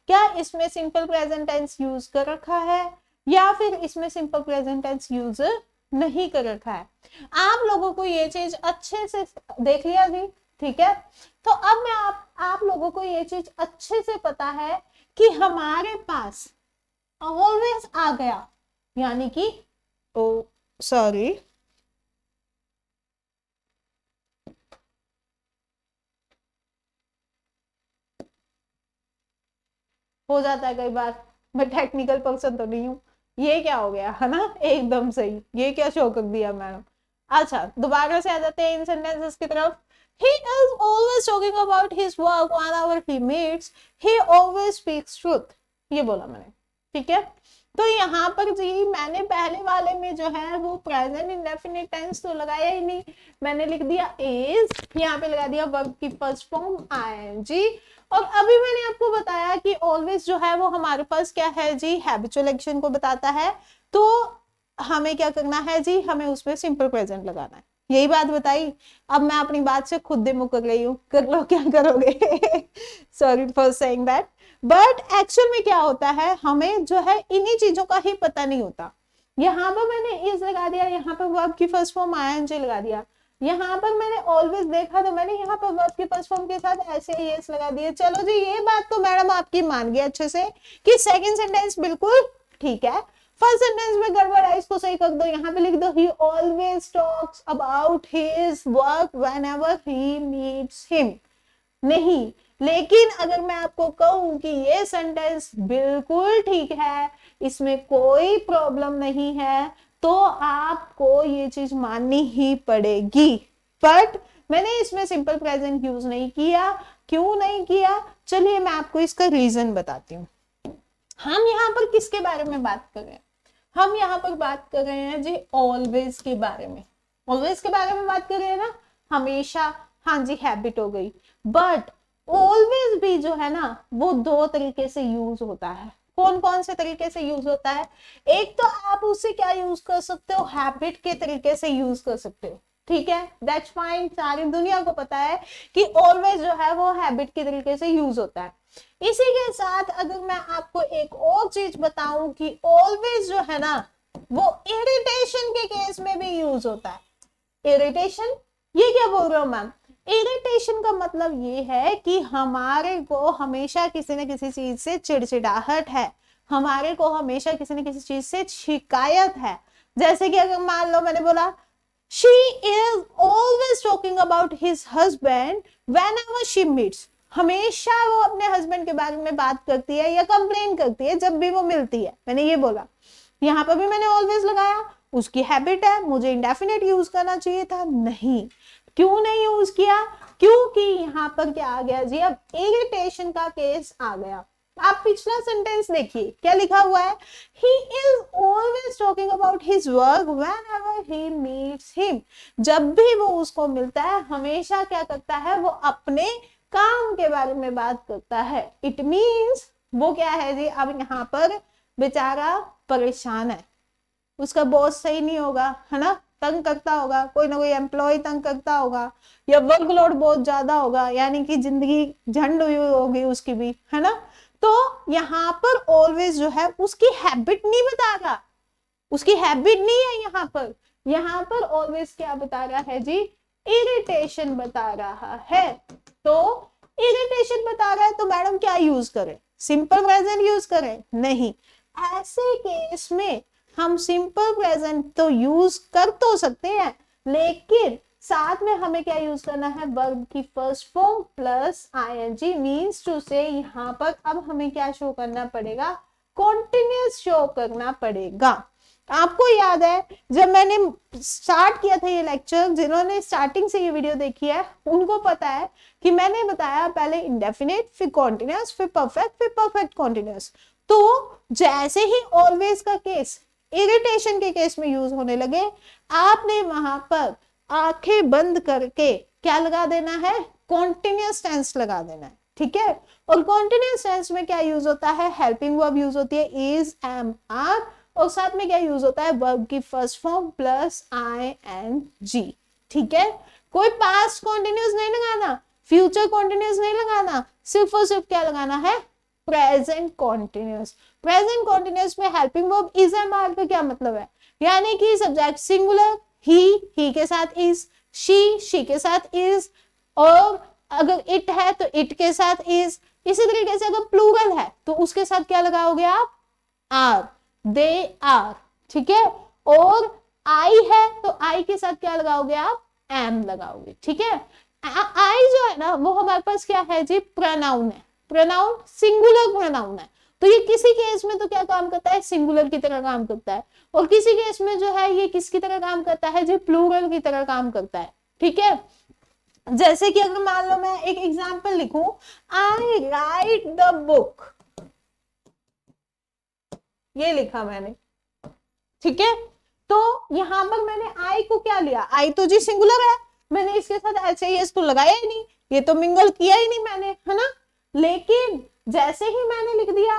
क्या इसमें सिंपल प्रेजेंट टेंस यूज कर रखा है या फिर इसमें सिंपल प्रेजेंट टेंस यूज नहीं कर रखा है? आप लोगों को ये चीज अच्छे से देख लिया जी, ठीक है। तो अब मैं आप लोगों को ये चीज अच्छे से पता है कि हमारे पास ऑलवेज आ गया, यानी कि सॉरी, हो जाता है कई बार, मैं टेक्निकल पर्सन तो नहीं हूँ। ये क्या हो गया है ना, एकदम सही, ये क्या शो कर दिया मैडम। अच्छा, दोबारा से आ जाते हैं इन सेंटेंसेस की तरफ। He is always talking about his work whenever he meets. He always speaks truth. ये बोला मैंने, ठीक है। तो यहाँ पर जी मैंने पहले वाले में जो है वो प्रेजेंट इंडेफिनिट टेंस तो लगाया ही नहीं, मैंने लिख दिया इज, यहाँ पे लगा दिया वर्ब की फर्स्ट फॉर्म आईएनजी। और अभी मैंने आपको बताया कि ऑलवेज जो है वो हमारे पास क्या है जी? हैबिचुअल एक्शन को बताता है। तो हमें क्या करना है जी? हमें उसमें सिंपल प्रेजेंट लगाना है, यही बात बताई। अब मैं अपनी बात से खुद दे मुकर रही हूँ, कर लो क्या करोगे। Sorry for saying that, but actual में क्या होता है, हमें जो है इन्हीं चीजों का ही पता नहीं होता। यहाँ पर मैंने इज लगा दिया, यहाँ पर वर्ब की फर्स्ट फॉर्म आईएनजी लगा दिया। यहाँ पर मैंने ऑलवेज देखा तो मैंने यहाँ पर वर्ब की फर्स्ट फॉर्म के साथ ऐसे ही यस लगा दिया। चलो जी, ये बात तो मैडम आपकी मान गई अच्छे से कि सेकंड सेंटेंस बिल्कुल ठीक है। फर्स्ट सेंटेंस में गड़बड़ है, इसको सही कर दो। यहाँ पे लिख दो he always talks about his work whenever he meets him। नहीं, लेकिन अगर मैं आपको कहूं कि ये सेंटेंस बिल्कुल ठीक है, इसमें कोई प्रॉब्लम नहीं है, तो आपको ये चीज माननी ही पड़ेगी। बट मैंने इसमें सिंपल प्रेजेंट यूज नहीं किया। क्यों नहीं किया? चलिए मैं आपको इसका रीजन बताती हूँ। हम यहाँ पर किसके बारे में बात कर रहे हैं? हम यहाँ पर बात कर रहे हैं जी ऑलवेज के बारे में। ऑलवेज के बारे में बात कर रहे हैं ना, हमेशा। हाँ जी, हैबिट हो गई। बट ऑलवेज भी जो है ना वो 2 तरीके से यूज होता है। कौन कौन से तरीके से यूज होता है? एक तो आप उससे क्या यूज कर सकते हो? हैबिट के तरीके से यूज कर सकते हो, ठीक है, दैट्स फाइन। सारी दुनिया को पता है कि ऑलवेज जो है वो हैबिट के तरीके से यूज होता है। इसी के साथ अगर मैं आपको एक और चीज बताऊं कि ऑलवेज जो है ना वो इरिटेशन के केस में भी यूज होता है। इरिटेशन, ये क्या बोल रहे हो मैम? इरिटेशन का मतलब ये है कि हमारे को हमेशा किसी न किसी चीज से चिड़चिड़ाहट है, हमारे को हमेशा किसी न किसी चीज से शिकायत है। जैसे कि अगर मान लो मैंने बोला she is always talking about his husband whenever she meets, हमेशा वो अपने हस्बैंड के बारे में बात करती है या कंप्लेन करती है जब भी वो मिलती है। मैंने ये बोला, यहाँ पर भी मैंने ऑलवेज लगाया, उसकी हैबिट है, मुझे इंडेफिनेट यूज करना चाहिए था, नहीं। क्यों नहीं यूज किया? क्योंकि यहाँ पर क्या आ गया जी, अब इरिटेशन का केस आ गया। आप पिछला सेंटेंस देखिए क्या लिखा हुआ है, he is always talking about his work whenever he meets him। जब भी वो उसको मिलता है हमेशा क्या करता है, वो अपने काम के बारे में बात करता है। इट मीन्स वो क्या है जी, अब यहाँ पर बेचारा परेशान है, उसका बॉस सही नहीं होगा, है ना, तंग करता होगा, कोई ना कोई एम्प्लॉय तंग करता होगा, या वर्कलोड बहुत ज्यादा होगा, यानी कि जिंदगी झंड हुई होगी उसकी भी, है ना। तो यहाँ पर ऑलवेज जो है उसकी हैबिट नहीं बता रहा, उसकी हैबिट नहीं है यहाँ पर ऑलवेज क्या बता रहा है जी, इरिटेशन बता रहा है। तो इरिटेशन बता रहा है तो मैडम क्या यूज करें, सिंपल प्रेजेंट यूज करें? नहीं, ऐसे केस में हम सिंपल प्रेजेंट तो यूज कर तो सकते हैं, लेकिन साथ में हमें क्या यूज करना है, वर्ब की first form plus ING, means to से यहाँ पर अब हमें क्या शो करना पड़ेगा, कॉन्टिन्यूअस शो करना पड़ेगा। आपको याद है जब मैंने स्टार्ट किया था ये लेक्चर, जिन्होंने स्टार्टिंग से ये वीडियो देखी है उनको पता है कि मैंने बताया पहले इंडेफिनिट, फिर कॉन्टिन्यूअस, फिर परफेक्ट कॉन्टिन्यूअस। तो जैसे ही ऑलवेज का केस इरिटेशन के केस में यूज होने लगे, आपने वहां पर आंखें बंद करके क्या लगा देना है, कॉन्टिन्यूअस टेंस लगा देना है, ठीक है। और कॉन्टिन्यूअस टेंस में क्या यूज होता है, हेल्पिंग वर्ब यूज होती है इज, एम, आर, और साथ में क्या यूज होता है, वर्ब की first form plus I N G, ठीक है। कोई पास्ट कॉन्टिन्यूअस नहीं लगाना, फ्यूचर कॉन्टिन्यूअस नहीं लगाना, सिर्फ और सिर्फ क्या लगाना है, प्रेजेंट कॉन्टिन्यूअस। प्रेजेंट कॉन्टिन्यूअस में helping verb is, am, are का क्या मतलब है, यानी कि सब्जेक्ट सिंगुलर, ही के साथ इज, शी के साथ इज, और अगर इट है तो इट के साथ इज। इसी तरीके से अगर प्लूरल है तो उसके साथ क्या लगाओगे आप, आर, दे आर, ठीक है। और आई है तो आई के साथ क्या लगाओगे आप, एम लगाओगे, ठीक है। आई जो है ना वो हमारे पास क्या है जी, प्रोनाउन है, प्रोनाउन सिंगुलर प्रोनाउन है। तो ये किसी केस में तो क्या काम करता है, सिंगुलर की तरह काम करता है, और किसी केस में जो है ये किसकी तरह काम करता है जी, प्लूरल की तरह काम करता है, ठीक है। जैसे कि अगर मान लो मैं एक एग्जांपल लिखूं, आई राइट द बुक, ये लिखा मैंने, ठीक है। तो यहां पर मैंने आई को क्या लिया, आई तो जी सिंगुलर है, मैंने इसके साथ ऐसे ही इसको लगाया ही नहीं, ये तो मिंगल किया ही नहीं मैंने, है ना। लेकिन जैसे ही मैंने लिख दिया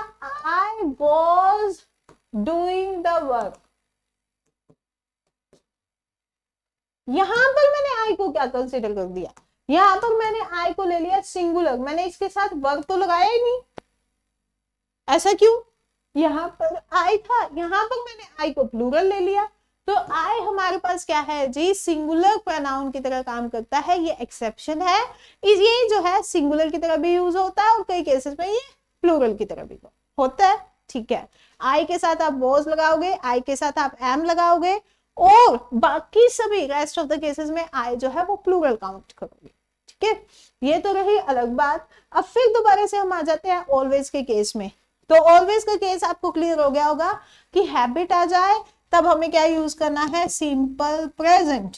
I was doing the work, यहां पर मैंने आई को क्या कंसिडर कर दिया, यहां पर मैंने आई को ले लिया सिंगुलर, मैंने इसके साथ वर्क तो लगाया ही नहीं। ऐसा क्यों, यहां पर आई था, यहां पर मैंने आई को प्लूरल ले लिया। तो आई हमारे पास क्या है जी, सिंगुलर प्रोनाउन की तरह काम करता है, ये एक्सेप्शन है। ये जो है सिंगुलर की तरह भी यूज होता है और कई केसेस में ये प्लूरल की तरह भी होता है, ठीक है। आई के साथ आप वॉज लगाओगे, आई के साथ आप एम लगाओगे, और बाकी सभी रेस्ट ऑफ द केसेस में आई जो है वो प्लूरल काउंट करोगे, ठीक है। ये तो रही अलग बात। अब फिर दोबारा से हम आ जाते हैं ऑलवेज के केस में। तो ऑलवेज का केस आपको क्लियर हो गया होगा कि हैबिट आ जाए तब हमें क्या यूज करना है, सिंपल प्रेजेंट।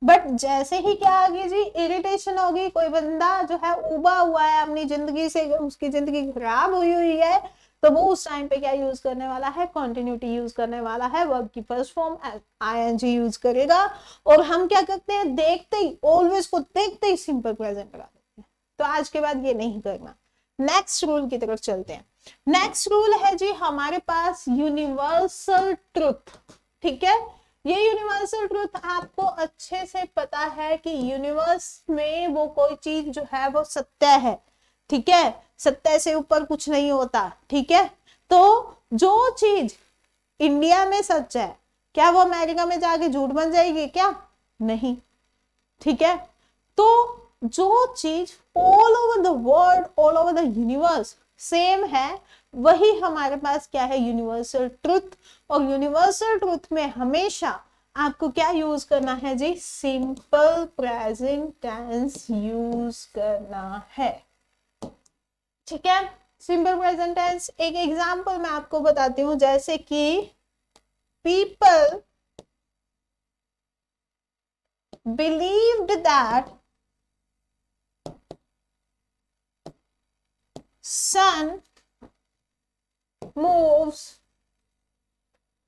बट जैसे ही क्या आ गई जी, इरिटेशन होगी, कोई बंदा जो है उबा हुआ है अपनी जिंदगी से, उसकी जिंदगी खराब हुई है, तो वो उस टाइम पे क्या यूज करने वाला है, कॉन्टिन्यूटी यूज करने वाला है, वर्ब की फर्स्ट फॉर्म आईएनजी यूज करेगा। और हम क्या करते हैं, देखते ही ऑलवेज को देखते ही सिंपल प्रेजेंट लगा देते हैं। तो आज के बाद ये नहीं करना। नेक्स्ट रूल की तरफ चलते हैं। नेक्स्ट रूल है जी हमारे पास यूनिवर्सल ट्रुथ, ठीक है। ये यूनिवर्सल ट्रुथ आपको अच्छे से पता है कि यूनिवर्स में वो कोई चीज जो है वो सत्य है, ठीक है, सत्य से ऊपर कुछ नहीं होता, ठीक है। तो जो चीज इंडिया में सच है, क्या वो अमेरिका में जाके झूठ बन जाएगी क्या, नहीं, ठीक है। तो जो चीज all over the world, all over the universe same है, वही हमारे पास क्या है, यूनिवर्सल ट्रुथ। और यूनिवर्सल ट्रुथ में हमेशा आपको क्या यूज करना है जी, सिंपल प्रेजेंट टेंस यूज करना है। ठीक है, सिंपल प्रेजेंट टेंस। एक एग्जांपल मैं आपको बताती हूं, जैसे कि people believed that sun moves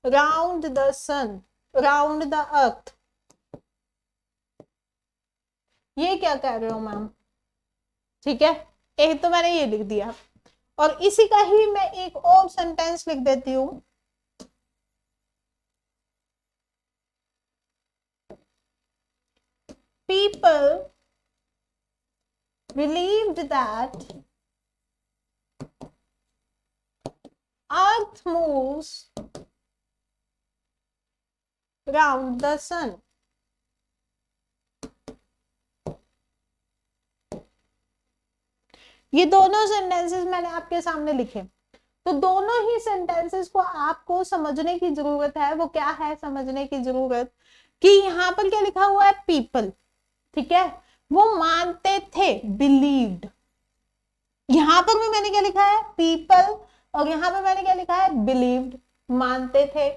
round the sun, round the earth। ये क्या कह रहे हो मैम? ठीक है, एक तो मैंने ये लिख दिया, और इसी का ही मैं एक और सेंटेंस लिख देती हूं। People believed that earth moves round the sun। ये दोनों सेंटेंसेस मैंने आपके सामने लिखे, तो दोनों ही सेंटेंसेस को आपको समझने की जरूरत है। वो क्या है समझने की जरूरत, कि यहाँ पर क्या लिखा हुआ है, पीपल, ठीक है, वो मानते थे, बिलीव्ड। यहां पर भी मैंने क्या लिखा है, पीपल, और यहां पर मैंने क्या लिखा है, बिलीव्ड, मानते थे।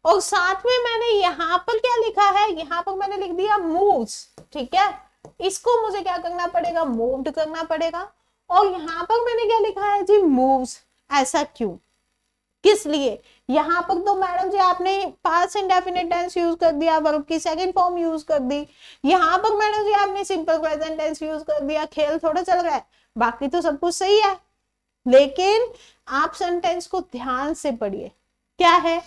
और साथ में मैंने यहां पर क्या लिखा है, यहां पर मैंने लिख दिया मूव्स। ठीक है, इसको मुझे क्या करना पड़ेगा, मूव्ड करना पड़ेगा। और यहां पर मैंने क्या लिखा है जी, मूव्स। ऐसा क्यों, किस लिए? यहां पर तो मैडम जी आपने पास्ट इंडेफिनिट टेंस यूज कर दिया, वर्ब की सेकंड फॉर्म यूज कर दी। यहां पर मैडम जी आपने सिंपल प्रेजेंट टेंस यूज कर दिया। खेल थोड़ा चल रहा है, बाकी तो सब कुछ सही है, लेकिन आप सेंटेंस को ध्यान से पढ़िए। क्या है,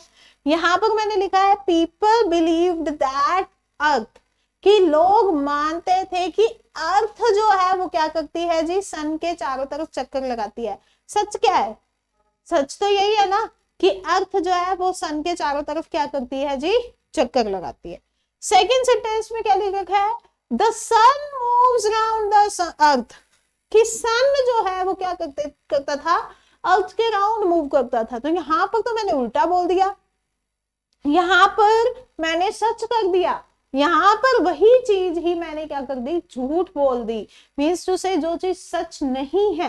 यहां पर मैंने लिखा है पीपल बिलीव्ड दैट अर्थ, कि लोग मानते थे कि अर्थ जो है वो क्या करती है जी, सन के चारों तरफ चक्कर लगाती है। सच क्या है, सच तो यही है ना, कि अर्थ जो है वो सन के चारों तरफ क्या करती है जी, चक्कर लगाती है। सेकेंड सेंटेंस में क्या लिख रखा है, the sun moves round the earth, कि सन जो है वो क्या करता था, अर्थ के राउंड मूव करता था। तो यहां पर तो मैंने उल्टा बोल दिया, यहां पर मैंने सच कर दिया, यहां पर वही चीज ही मैंने क्या कर दी, झूठ बोल दी। मीन्स टू से जो चीज सच नहीं है,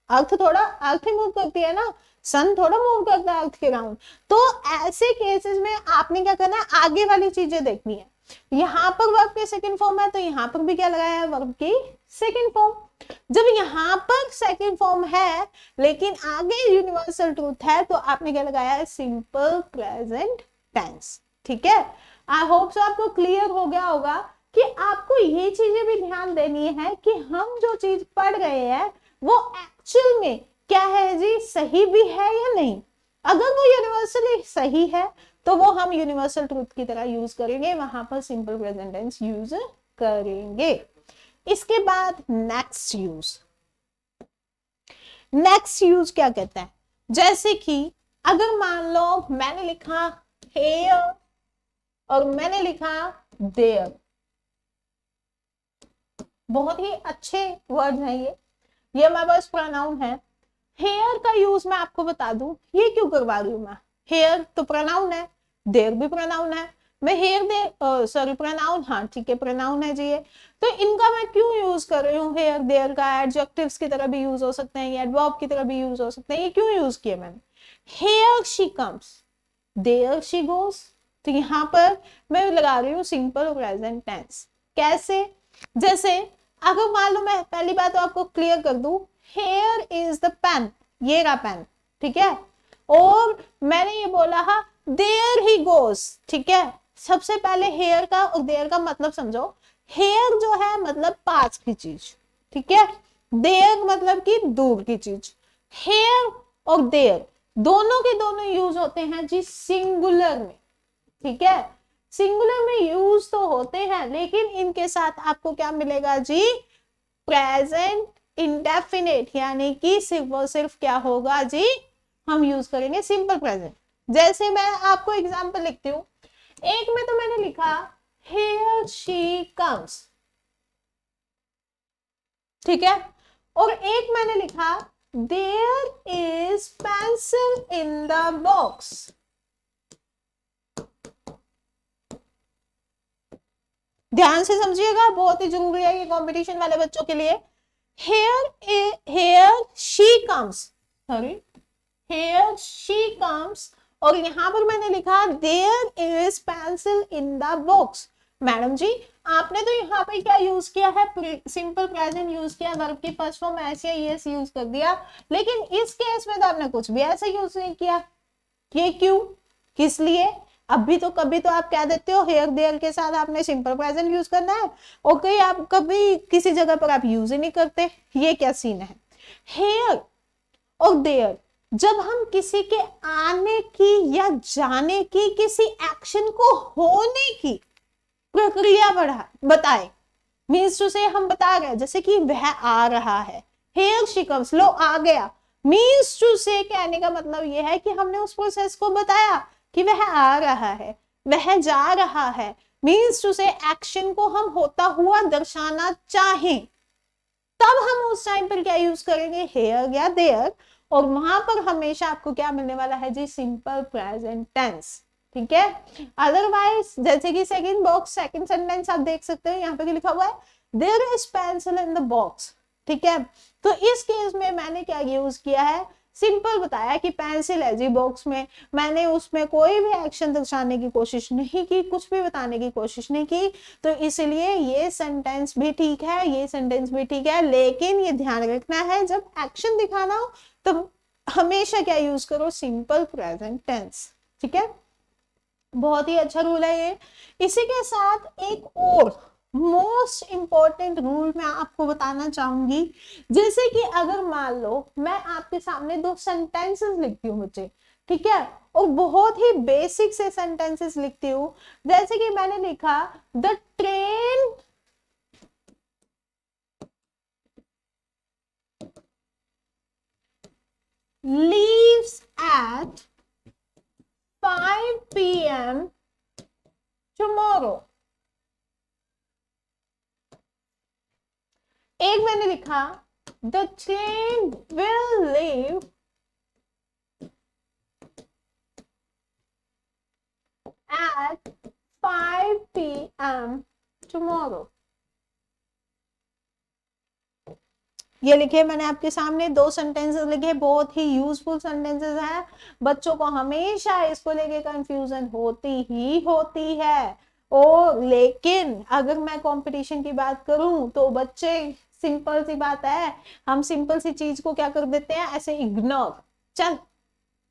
अर्थ थोड़ा, अर्थ मूव करती है ना, सन थोड़ा मूव करता है अर्थ के राउंड। तो ऐसे केसेस में आपने क्या करना है, आगे वाली चीजें देखनी है। यहां पर वर्ब के सेकंड फॉर्म है, तो यहां पर भी क्या लगाया है, वर्ब की सेकंड फॉर्म। जब यहां पर सेकंड फॉर्म है लेकिन आगे यूनिवर्सल ट्रूथ है, तो आपने क्या लगाया है, सिंपल प्रेजेंट टेंस। ठीक है, आई होप सो आपको क्लियर हो गया होगा कि आपको ये चीजें भी ध्यान देनी है कि हम जो चीज पढ़ रहे हैं वो एक्चुअल में क्या है जी, सही भी है या नहीं। अगर वो यूनिवर्सली सही है तो वो हम यूनिवर्सल ट्रूथ की तरह यूज करेंगे, वहां पर सिंपल प्रेजेंट टेंस यूज करेंगे। इसके बाद नेक्स्ट यूज, नेक्स्ट यूज क्या कहता है, जैसे कि अगर मान लो मैंने लिखा हेयर और मैंने लिखा देयर, बहुत ही अच्छे वर्ड हैं ये हमारे पास प्रोनाउन है। हेयर का यूज मैं आपको बता दूं, ये क्यों करवा रही हूं मैं, हेयर तो प्रोनाउन है, देयर भी प्रोनाउन है, मैं हेयर दे सॉरी प्रोनाउन, हाँ ठीक है प्रोनाउन है जी ये, तो इनका मैं क्यों यूज कर रही हूँ, हेयर देयर का एडजेक्टिव्स की तरह भी यूज हो सकते हैं, एडवर्ब की तरह भी यूज हो सकते हैं। ये क्यों यूज किया मैंने, here she comes, there she goes, तो यहां पर मैं लगा रही हूँ सिंपल प्रेजेंट टेंस। कैसे, जैसे अगर मान लो, मैं पहली बात तो आपको क्लियर कर दूं, हेयर इज द पेन, ये रहा पेन, ठीक है, और मैंने ये बोला हा देयर ही गोस, ठीक है। सबसे पहले हेयर का और देयर का मतलब समझो, हेयर जो है मतलब पास की चीज, ठीक है, देयर मतलब कि दूर की चीज। हेयर और देयर दोनों के दोनों यूज होते हैं जी सिंगुलर में, ठीक है, सिंगुलर में यूज तो होते हैं, लेकिन इनके साथ आपको क्या मिलेगा जी, प्रेजेंट इंडेफिनिट, यानी कि सिर्फ और सिर्फ क्या होगा जी, हम यूज करेंगे सिंपल प्रेजेंट। जैसे मैं आपको एग्जांपल लिखती हूँ, एक में तो मैंने लिखा हियर शी कम्स, ठीक है, और एक मैंने लिखा there is pencil in the box. ध्यान से समझिएगा, बहुत ही जरूरी है ये कंपटीशन वाले बच्चों के लिए। here she comes, sorry, here she comes, और यहां पर मैंने लिखा there is pencil in the box। Madam ji आपने तो यहाँ पे क्या यूज किया है, सिंपल प्रेजेंट यूज किया, वर्ब की फर्स्ट फॉर्म ऐसे यस यूज कर दिया, लेकिन इस केस में तो आपने कुछ भी ऐसा यूज नहीं किया। ये क्यों, किस लिए? अभी तो कभी तो आप कह देते हो हेयर देयर के साथ आपने सिंपल प्रेजेंट यूज करना है, और कहीं आप कभी किसी जगह पर आप यूज ही नहीं करते। ये क्या सीन है? हेयर और देयर जब हम किसी के आने की या जाने की, किसी एक्शन को होने की प्रक्रिया बताए, मीन्स टू से हम बता रहे हैं, जैसे कि वह आ रहा है, हेयर शी कम्स, लो आ गया, मीन्स टू से कहने का मतलब यह है कि हमने उस प्रोसेस को बताया कि वह आ रहा है, वह जा रहा है, मीन्स टू से एक्शन को हम होता हुआ दर्शाना चाहें, तब हम उस टाइम पर क्या यूज करेंगे, हेयर या देयर, और वहां पर हमेशा आपको क्या मिलने वाला है जी, सिंपल प्रेजेंट टेंस। ठीक है, अदरवाइज जैसे कि सेकंड बॉक्स सेकंड सेंटेंस आप देख सकते हो, यहाँ पे लिखा हुआ है there is pencil in the box. ठीक है, तो इस केस में मैंने क्या यूज किया है, सिंपल बताया कि पेंसिल है जी बॉक्स में, मैंने उसमें कोई भी एक्शन दर्शाने की कोशिश नहीं की, कुछ भी बताने की कोशिश नहीं की, तो इसलिए ये सेंटेंस भी ठीक है, ये सेंटेंस भी ठीक है, लेकिन ये ध्यान रखना है जब एक्शन दिखाना हो तो हमेशा क्या यूज करो, सिंपल प्रेजेंट टेंस। ठीक है, बहुत ही अच्छा रूल है ये। इसी के साथ एक और मोस्ट इंपॉर्टेंट रूल मैं आपको बताना चाहूंगी, जैसे कि अगर मान लो मैं आपके सामने दो सेंटेंसेस लिखती हूँ बच्चे, ठीक है, और बहुत ही बेसिक से सेंटेंसेस लिखती हूँ, जैसे कि मैंने लिखा the train leaves eight 5 p.m. tomorrow। एक मैंने लिखा the train will leave at 5 p.m. tomorrow। ये लिखे मैंने आपके सामने दो सेंटेंसेस लिखे, बहुत ही यूजफुल सेंटेंसेस हैं, बच्चों को हमेशा इसको लेके कंफ्यूजन होती ही होती है। और लेकिन अगर मैं कंपटीशन की बात करूं तो बच्चे सिंपल सी बात है, हम सिंपल सी चीज को क्या कर देते हैं, ऐसे इग्नोर, चल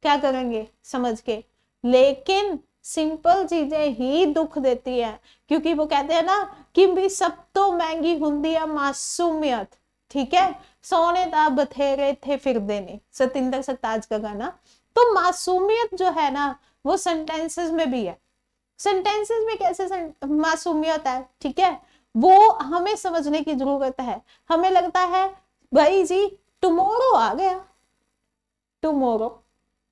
क्या करेंगे समझ के, लेकिन सिंपल चीजें ही दुख देती है, क्योंकि वो कहते हैं ना कि भी सब तो महंगी हुंदी है मासूमियत। ठीक है, सोने दा बथेरे थे फिर देने, सतिंदर सरताज का गाना। तो मासूमियत जो है ना वो सेंटेंसेस में भी है, सेंटेंसेस में कैसे मासूमियत है, ठीक है, वो हमें समझने की जरूरत है। हमें लगता है भाई जी टुमारो आ गया, टुमारो,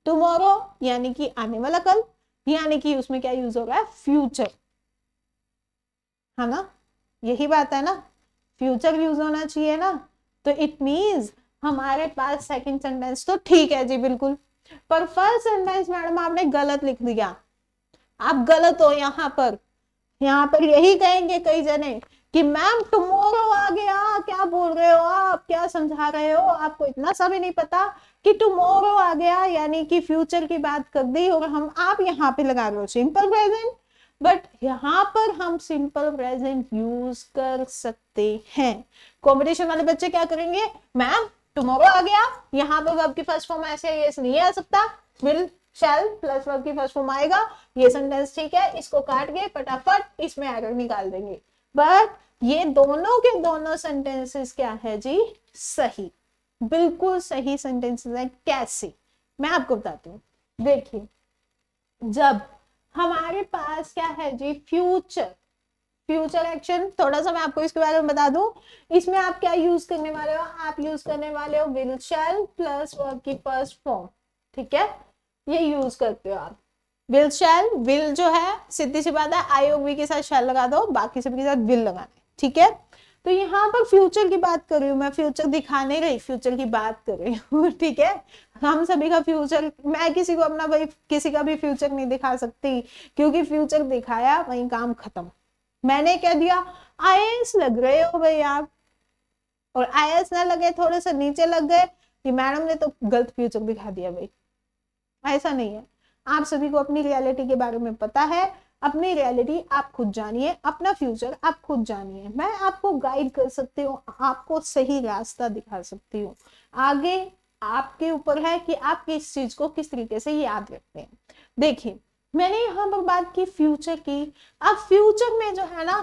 टुमारो यानी कि आने वाला कल, यानी कि उसमें क्या यूज हो रहा है, फ्यूचर, है ना, यही बात है ना, फ्यूचर यूज होना चाहिए ना, तो इट मींस हमारे पास सेकंड सेंटेंस तो ठीक है जी बिल्कुल, पर फर्स्ट सेंटेंस मैडम आपने गलत लिख दिया, आप गलत हो यहाँ पर। यहाँ पर यही कहेंगे कई जने कि मैम टुमारो आ गया, क्या बोल रहे हो आप, क्या समझा रहे हो, आपको इतना सा भी नहीं पता कि टुमारो आ गया यानी कि फ्यूचर की बात कर दी, और हम आप यहाँ पे लगा रहे हो सिंपल प्रेजेंट, बट यहाँ पर हम सिंपल प्रेजेंट यूज कर सकते हैं। कॉम्पिटिशन वाले बच्चे क्या करेंगे, मैम टुमारो आ गया, यहाँ पर वर्ब की फर्स्ट फॉर्म ऐसे ये नहीं आ सकता, विल शैल प्लस वर्ब की फर्स्ट फॉर्म आएगा, ये सेंटेंस ठीक है, इसको काट के फटाफट इसमें एरर निकाल देंगे। बट ये दोनों के दोनों सेंटेंसेस क्या है जी, सही, बिल्कुल सही सेंटेंसेस है। कैसे, मैं आपको बताती हूँ। देखिए जब हमारे पास क्या है जी, फ्यूचर, फ्यूचर एक्शन, थोड़ा सा मैं आपको इसके बारे में बता दूं, इसमें आप क्या यूज करने वाले हो, आप यूज करने वाले हो विल शैल प्लस वर्ब की फर्स्ट फॉर्म। ठीक है, ये यूज करते हो आप, विल शैल, विल जो है सीधी सी बात है आई और वी के साथ शैल लगा दो, बाकी सबके साथ विल लगाना है। ठीक है, तो यहाँ पर फ्यूचर की बात कर रही हूँ मैं, फ्यूचर दिखाने रही, फ्यूचर की बात कर रही हूँ। ठीक है, हम सभी का फ्यूचर, मैं किसी को अपना भाई किसी का भी फ्यूचर नहीं दिखा सकती, क्योंकि फ्यूचर दिखाया वही काम खत्म, मैंने क्या दिया, आईएएस लग रहे हो भाई आप, और आईएएस ना लगे, थोड़े से नीचे लग गए, ये मैडम ने तो गलत फ्यूचर दिखा दिया भाई। ऐसा नहीं है, आप सभी को अपनी रियलिटी के बारे में पता है, अपनी रियलिटी आप खुद जानिए, अपना फ्यूचर आप खुद जानिए। मैं आपको गाइड कर सकती हूँ, आपको सही रास्ता दिखा सकती हूँ, आगे आपके ऊपर है कि आप किस चीज को किस तरीके से याद रखते हैं। देखिए मैंने यहाँ पर बात की फ्यूचर की। अब फ्यूचर में जो है ना,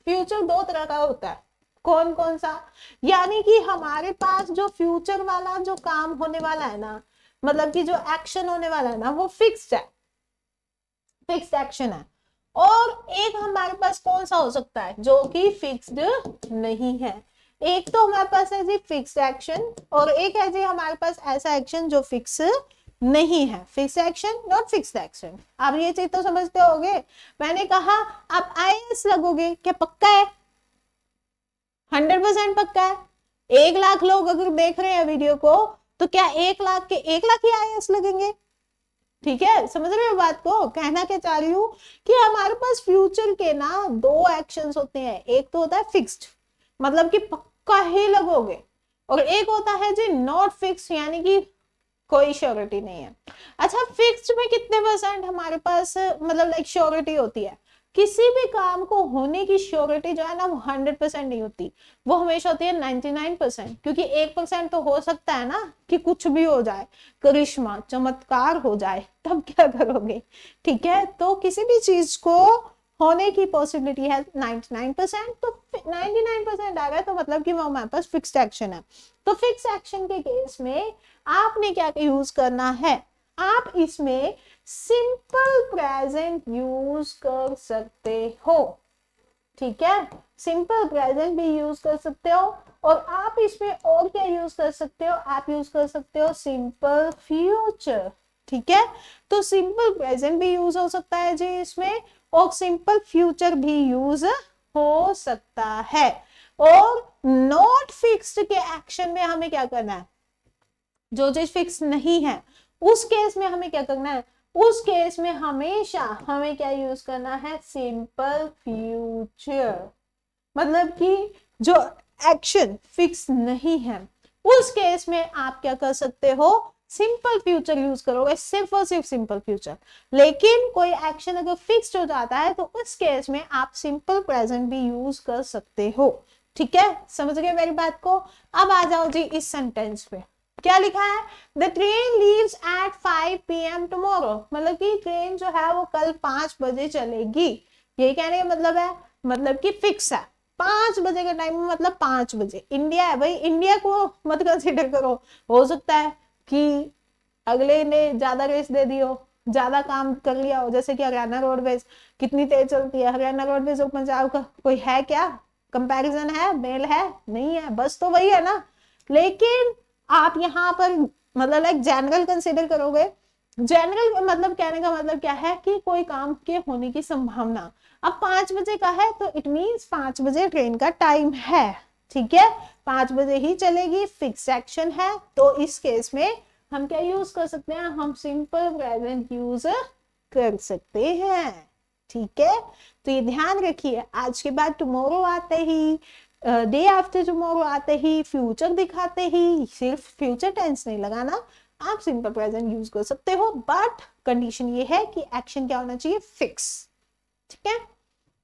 फ्यूचर दो तरह का होता है। कौन कौन सा, यानी कि हमारे पास जो फ्यूचर वाला जो काम होने वाला है ना, मतलब कि जो एक्शन होने वाला है ना, वो फिक्स्ड है, फिक्स्ड एक्शन है। और एक हमारे पास कौन सा हो सकता है जो कि फिक्स्ड नहीं है। एक तो हमारे पास है जी फिक्स्ड एक्शन, और एक है जी हमारे पास ऐसा एक्शन जो फिक्स नहीं है। Fix action not fixed action, आप ये चीज तो समझते होगे। मैंने कहा आप आईएएस लगोगे, क्या पक्का है? 100% पक्का है। 1 लाख लोग अगर देख रहे हैं वीडियो को, तो क्या 1 लाख के 1 लाख ही आईएएस लगेंगे? ठीक है, समझ रहे हो बात को? कहना क्या चाह रही हूँ कि हमारे पास फ्यूचर के ना दो एक्शंस होते हैं। एक तो होता है फिक्स्ड, मतलब कि पक्का ही लगोगे, और एक होता है जी नॉट फिक्स्ड, यानी कि कोई श्योरिटी नहीं है। अच्छा, फिक्स्ड में कितने परसेंट हमारे पास मतलब लाइक श्योरिटी होती है? किसी भी काम को होने की श्योरिटी जो है ना, वो 100% नहीं होती, वो हमेशा होती है 99%। क्योंकि 1% तो हो सकता है ना कि कुछ भी हो जाए, करिश्मा चमत्कार हो जाए, तब क्या करोगे? ठीक है, तो किसी भी चीज को होने की पॉसिबिलिटी है 99%, तो 99% आ गया तो मतलब कि वो हमारे पास फिक्स्ड एक्शन है। तो फिक्स एक्शन के केस में आपने क्या यूज करना है, आप इसमें सिंपल प्रेजेंट यूज कर सकते हो। ठीक है, सिंपल प्रेजेंट भी यूज कर सकते हो, और आप इसमें और क्या यूज कर सकते हो, आप यूज कर सकते हो सिंपल फ्यूचर। ठीक है, तो सिंपल प्रेजेंट भी यूज हो सकता है जी इसमें, और सिंपल फ्यूचर भी यूज हो सकता है। और नॉट फिक्स्ड के एक्शन में हमें क्या करना है, जो चीज फिक्स नहीं है उस केस में हमें क्या करना है, उस केस में हमेशा हमें क्या यूज करना है, सिंपल फ्यूचर। मतलब कि जो एक्शन फिक्स नहीं है उस केस में आप क्या कर सकते हो, सिंपल फ्यूचर यूज करोगे, सिर्फ और सिर्फ सिंपल फ्यूचर। लेकिन कोई एक्शन अगर फिक्स्ड हो जाता है तो उस केस में आप सिंपल प्रेजेंट भी यूज कर सकते हो। ठीक है, समझ गए मेरी बात को? अब आ जाओ जी इस सेंटेंस पे, क्या लिखा है, the train leaves eight 5 PM tomorrow, मतलब कि ट्रेन जो है वो कल 5 बजे चलेगी। यही कहने का मतलब है, मतलब कि फिक्स है 5 बजे का टाइम, मतलब 5 बजे। इंडिया है भाई, इंडिया को मत कंसिडर करो, हो सकता है कि अगले ने ज्यादा रेस दे दी हो, ज्यादा काम कर लिया हो, जैसे कि हरियाणा रोडवेज कितनी तेज चलती है, हरियाणा रोडवेज और पंजाब का कोई है क्या कंपैरिजन, है मेल है? नहीं है, बस तो वही है ना। लेकिन आप यहाँ पर मतलब लाइक जनरल कंसिडर करोगे, जनरल मतलब कहने का मतलब क्या है कि कोई काम के होने की संभावना। अब 5 बजे का है तो इट मीन्स 5 बजे ट्रेन का टाइम है। ठीक है, 5 बजे ही चलेगी, फिक्स एक्शन है, तो इस केस में हम क्या यूज कर सकते हैं, हम सिंपल प्रेजेंट यूज कर सकते हैं। ठीक है, तो ये ध्यान रखिए, आज के बाद टुमारो आते ही, डे आफ्टर टुमारो आते ही, फ्यूचर दिखाते ही सिर्फ फ्यूचर टेंस नहीं लगाना, आप सिंपल प्रेजेंट यूज कर सकते हो, बट कंडीशन ये है कि एक्शन क्या होना चाहिए, फिक्स। ठीक है,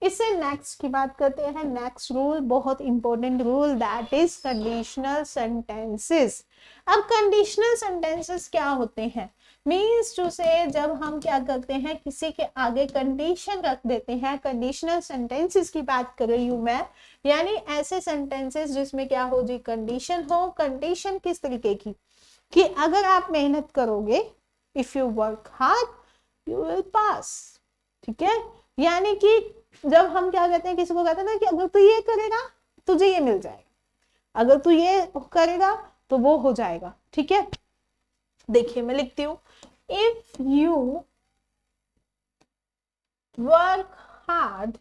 इससे नेक्स्ट की बात करते हैं। नेक्स्ट रूल, बहुत important rule, that is conditional sentences. अब कंडीशनल सेंटेंसेस क्या होते हैं, मीन्स टू से जब हम क्या करते हैं, किसी के आगे कंडीशन रख देते हैं। कंडीशनल सेंटेंसेस की बात कर रही हूं मैं, यानी ऐसे सेंटेंसेस जिसमें क्या हो जी, कंडीशन हो। कंडीशन किस तरीके की, कि अगर आप मेहनत करोगे, if you work hard you will pass. ठीक है, यानी कि जब हम क्या कहते हैं, किसी को कहते हैं ना कि अगर तू ये करेगा तुझे ये मिल जाएगा, अगर तू ये करेगा तो वो हो जाएगा। ठीक है, देखिए मैं लिखती हूं, if you work hard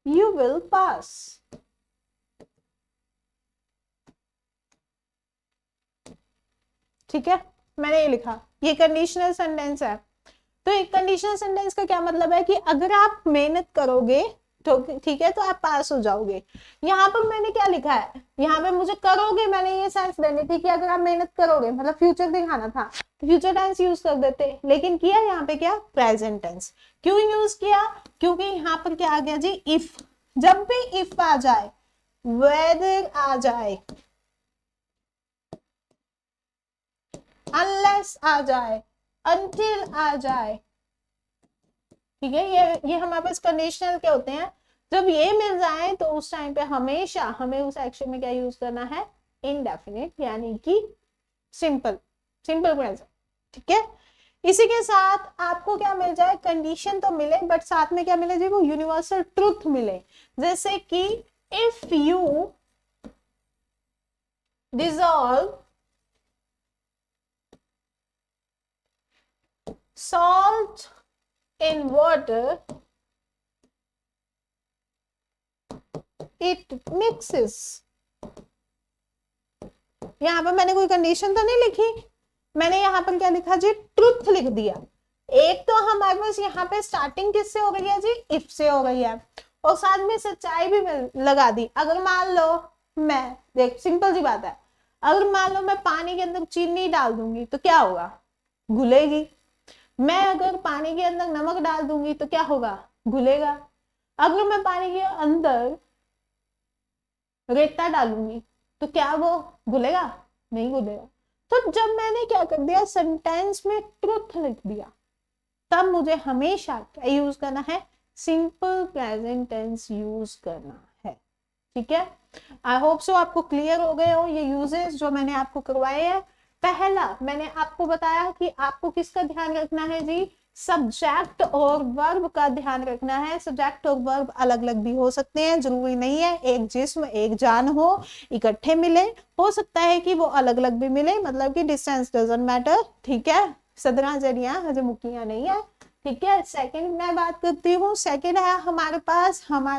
you will pass. ठीक है, मैंने ये लिखा, ये कंडीशनल सेंटेंस है। तो एक कंडीशनल सेंटेंस का क्या मतलब है कि अगर आप मेहनत करोगे तो ठीक है तो आप पास हो जाओगे। यहाँ पर मैंने क्या लिखा है, यहाँ पे मुझे करोगे मैंने ये सेंस देनी थी कि अगर आप मेहनत करोगे, मतलब फ्यूचर दिखाना था तो फ्यूचर टेंस यूज कर देते, लेकिन किया यहाँ पे क्या, प्रेजेंट टेंस। क्यों यूज किया, क्योंकि यहाँ पर क्या आ गया जी, इफ। जब भी इफ आ जाए, वेदर आ जाए, अनलेस आ जाए, अनटिल आ जाए, ठीक है, ये हमारे पास कंडीशनल के होते हैं। जब ये मिल जाए तो उस टाइम पे हमेशा हमें उस एक्शन में क्या यूज करना है, इनडेफिनिट, यानी कि सिंपल, सिंपल प्रेजेंट, ठीक है। इसी के साथ आपको क्या मिल जाए, कंडीशन तो मिले बट साथ में क्या मिले जी, वो यूनिवर्सल ट्रुथ मिले। जैसे कि if you dissolve salt in water, it mixes। यहां पर मैंने कोई कंडीशन तो नहीं लिखी, मैंने यहां पर क्या लिखा जी, ट्रुथ लिख दिया। एक तो हमारे पास यहाँ पे स्टार्टिंग किससे हो रही है जी, इफ से हो रही है, और साथ में सच्चाई भी लगा दी। अगर मान लो मैं, देख सिंपल सी बात है, अगर मान लो मैं पानी के अंदर चीनी डाल दूंगी तो क्या होगा, घुलेगी। मैं अगर पानी के अंदर नमक डाल दूंगी तो क्या होगा, घुलेगा। अगर मैं पानी के अंदर रेता डालूंगी तो क्या वो घुलेगा, नहीं घुलेगा। तो जब मैंने क्या कर दिया, सेंटेंस में ट्रुथ लिख दिया, तब मुझे हमेशा क्या यूज करना है, सिंपल प्रेजेंट टेंस यूज करना है, ठीक है। आई होप सो आपको क्लियर हो गए हो ये यूजेस जो मैंने आपको करवाए हैं। पहला मैंने आपको बताया कि आपको किसका ध्यान रखना है जी, सब्जेक्ट और वर्ब का ध्यान रखना है। सब्जेक्ट और वर्ब अलग अलग भी हो सकते हैं, जरूरी नहीं है एक जिस्म एक जान हो इकट्ठे मिले, हो सकता है कि वो अलग अलग भी मिले, मतलब कि डिस्टेंस डजंट मैटर, ठीक है। सदरा जड़ियां हजे मुक्कियां नहीं है, ठीक है। सेकंड मैं बात करती हूँ, सेकंड है हमारे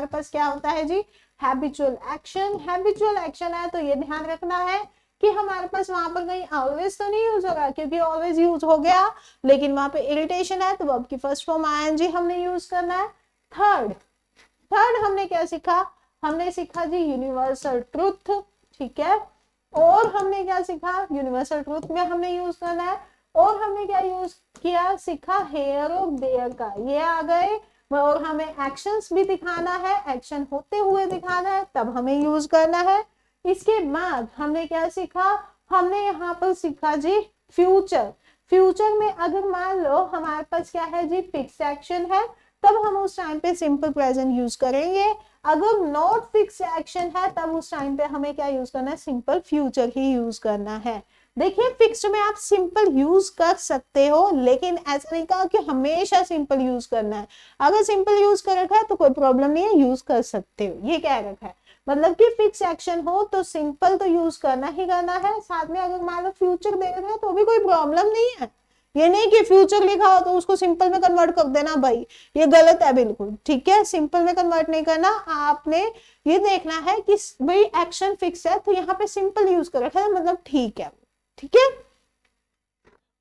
पास क्या होता है जी, हैबिचुअल एक्शन। हैबिचुअल एक्शन है तो ये ध्यान रखना है कि हमारे पास वहां पर कहीं ऑलवेज तो नहीं यूज होगा, क्योंकि ऑलवेज यूज हो गया, लेकिन वहां पे इरिटेशन है तो वर्ब की फर्स्ट फॉर्म आईएनजी हमने यूज करना है। थर्ड हमने क्या सीखा, हमने सीखा जी यूनिवर्सल ट्रुथ, ठीक है। और हमने क्या सीखा, यूनिवर्सल ट्रुथ में हमने यूज करना है, और हमने क्या यूज किया, सीखा हेयर और देयर का, ये आ गए। और हमें एक्शंस भी दिखाना है, एक्शन होते हुए दिखाना है, तब हमें यूज करना है। इसके बाद हमने क्या सीखा, हमने यहाँ पर सीखा जी फ्यूचर। फ्यूचर में अगर मान लो हमारे पास क्या है जी, फिक्स एक्शन है, तब हम उस टाइम पे सिंपल प्रेजेंट यूज करेंगे। अगर नॉट फिक्स एक्शन है तब उस टाइम पे हमें क्या यूज करना है, सिंपल फ्यूचर ही यूज करना है। देखिए फिक्स्ड में आप सिंपल यूज कर सकते हो, लेकिन ऐसा नहीं कहा कि हमेशा सिंपल यूज करना है। अगर सिंपल यूज कर रखा है तो कोई प्रॉब्लम नहीं है, यूज कर सकते हो, ये कह रखा है। मतलब कि फिक्स एक्शन हो तो सिंपल तो यूज करना ही करना है। साथ में अगर मान लो फ्यूचर दे रहे हैं तो भी कोई प्रॉब्लम नहीं है, ये नहीं कि फ्यूचर लिखा हो तो उसको सिंपल में कन्वर्ट कर देना, भाई ये गलत है बिल्कुल, ठीक है। सिंपल में कन्वर्ट नहीं करना, आपने ये देखना है कि भाई एक्शन फिक्स है तो यहाँ पे सिंपल यूज कर रखा है, मतलब ठीक है, ठीक है।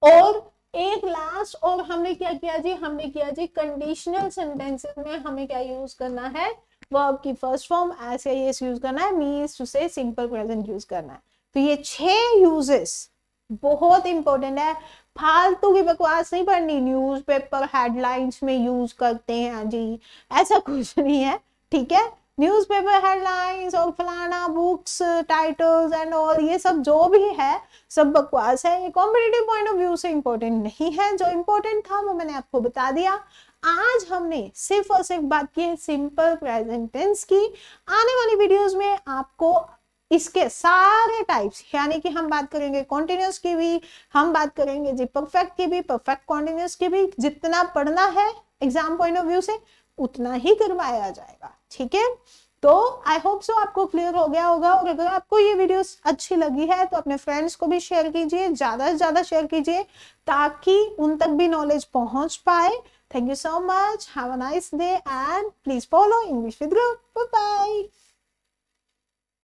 और एक लास्ट, और हमने क्या किया जी, हमने किया जी कंडीशनल सेंटेंसेस में हमें क्या यूज करना है, वर्ब की फर्स्ट फॉर्म एस या एस यूज करना है, मीन्स टू से सिंपल प्रेजेंट यूज करना है। तो ये 6 यूजेस बहुत इंपॉर्टेंट है, फालतू की बकवास नहीं पढ़नी, न्यूज़पेपर हेडलाइंस में यूज करते हैं जी, ऐसा कुछ नहीं है, ठीक है। न्यूज़पेपर हेडलाइंस और फलाना बुक्स टाइटल्स एंड ऑल ये सब जो भी है सब बकवास है, ये कॉम्पिटिटिव पॉइंट ऑफ व्यू से इंपॉर्टेंट नहीं है। जो इंपॉर्टेंट था वो मैंने आपको बता दिया। आज हमने सिर्फ और सिर्फ बात की है सिंपल प्रेजेंट टेंस की। आने वाली वीडियोस में आपको इसके सारे टाइप्स, यानी कि हम बात करेंगे कॉन्टिन्यूस की भी, हम बात करेंगे जी परफेक्ट की भी, परफेक्ट कॉन्टिन्यूस की भी, जितना पढ़ना है एग्जाम पॉइंट ऑफ व्यू से उतना ही करवाया जाएगा, ठीक है। तो आई होप सो आपको क्लियर हो गया होगा, और अगर आपको ये वीडियो अच्छी लगी है तो अपने फ्रेंड्स को भी शेयर कीजिए, ज्यादा से ज्यादा शेयर कीजिए ताकि उन तक भी नॉलेज पहुंच पाए। Thank you so much, have a nice day and please follow English with group, bye bye.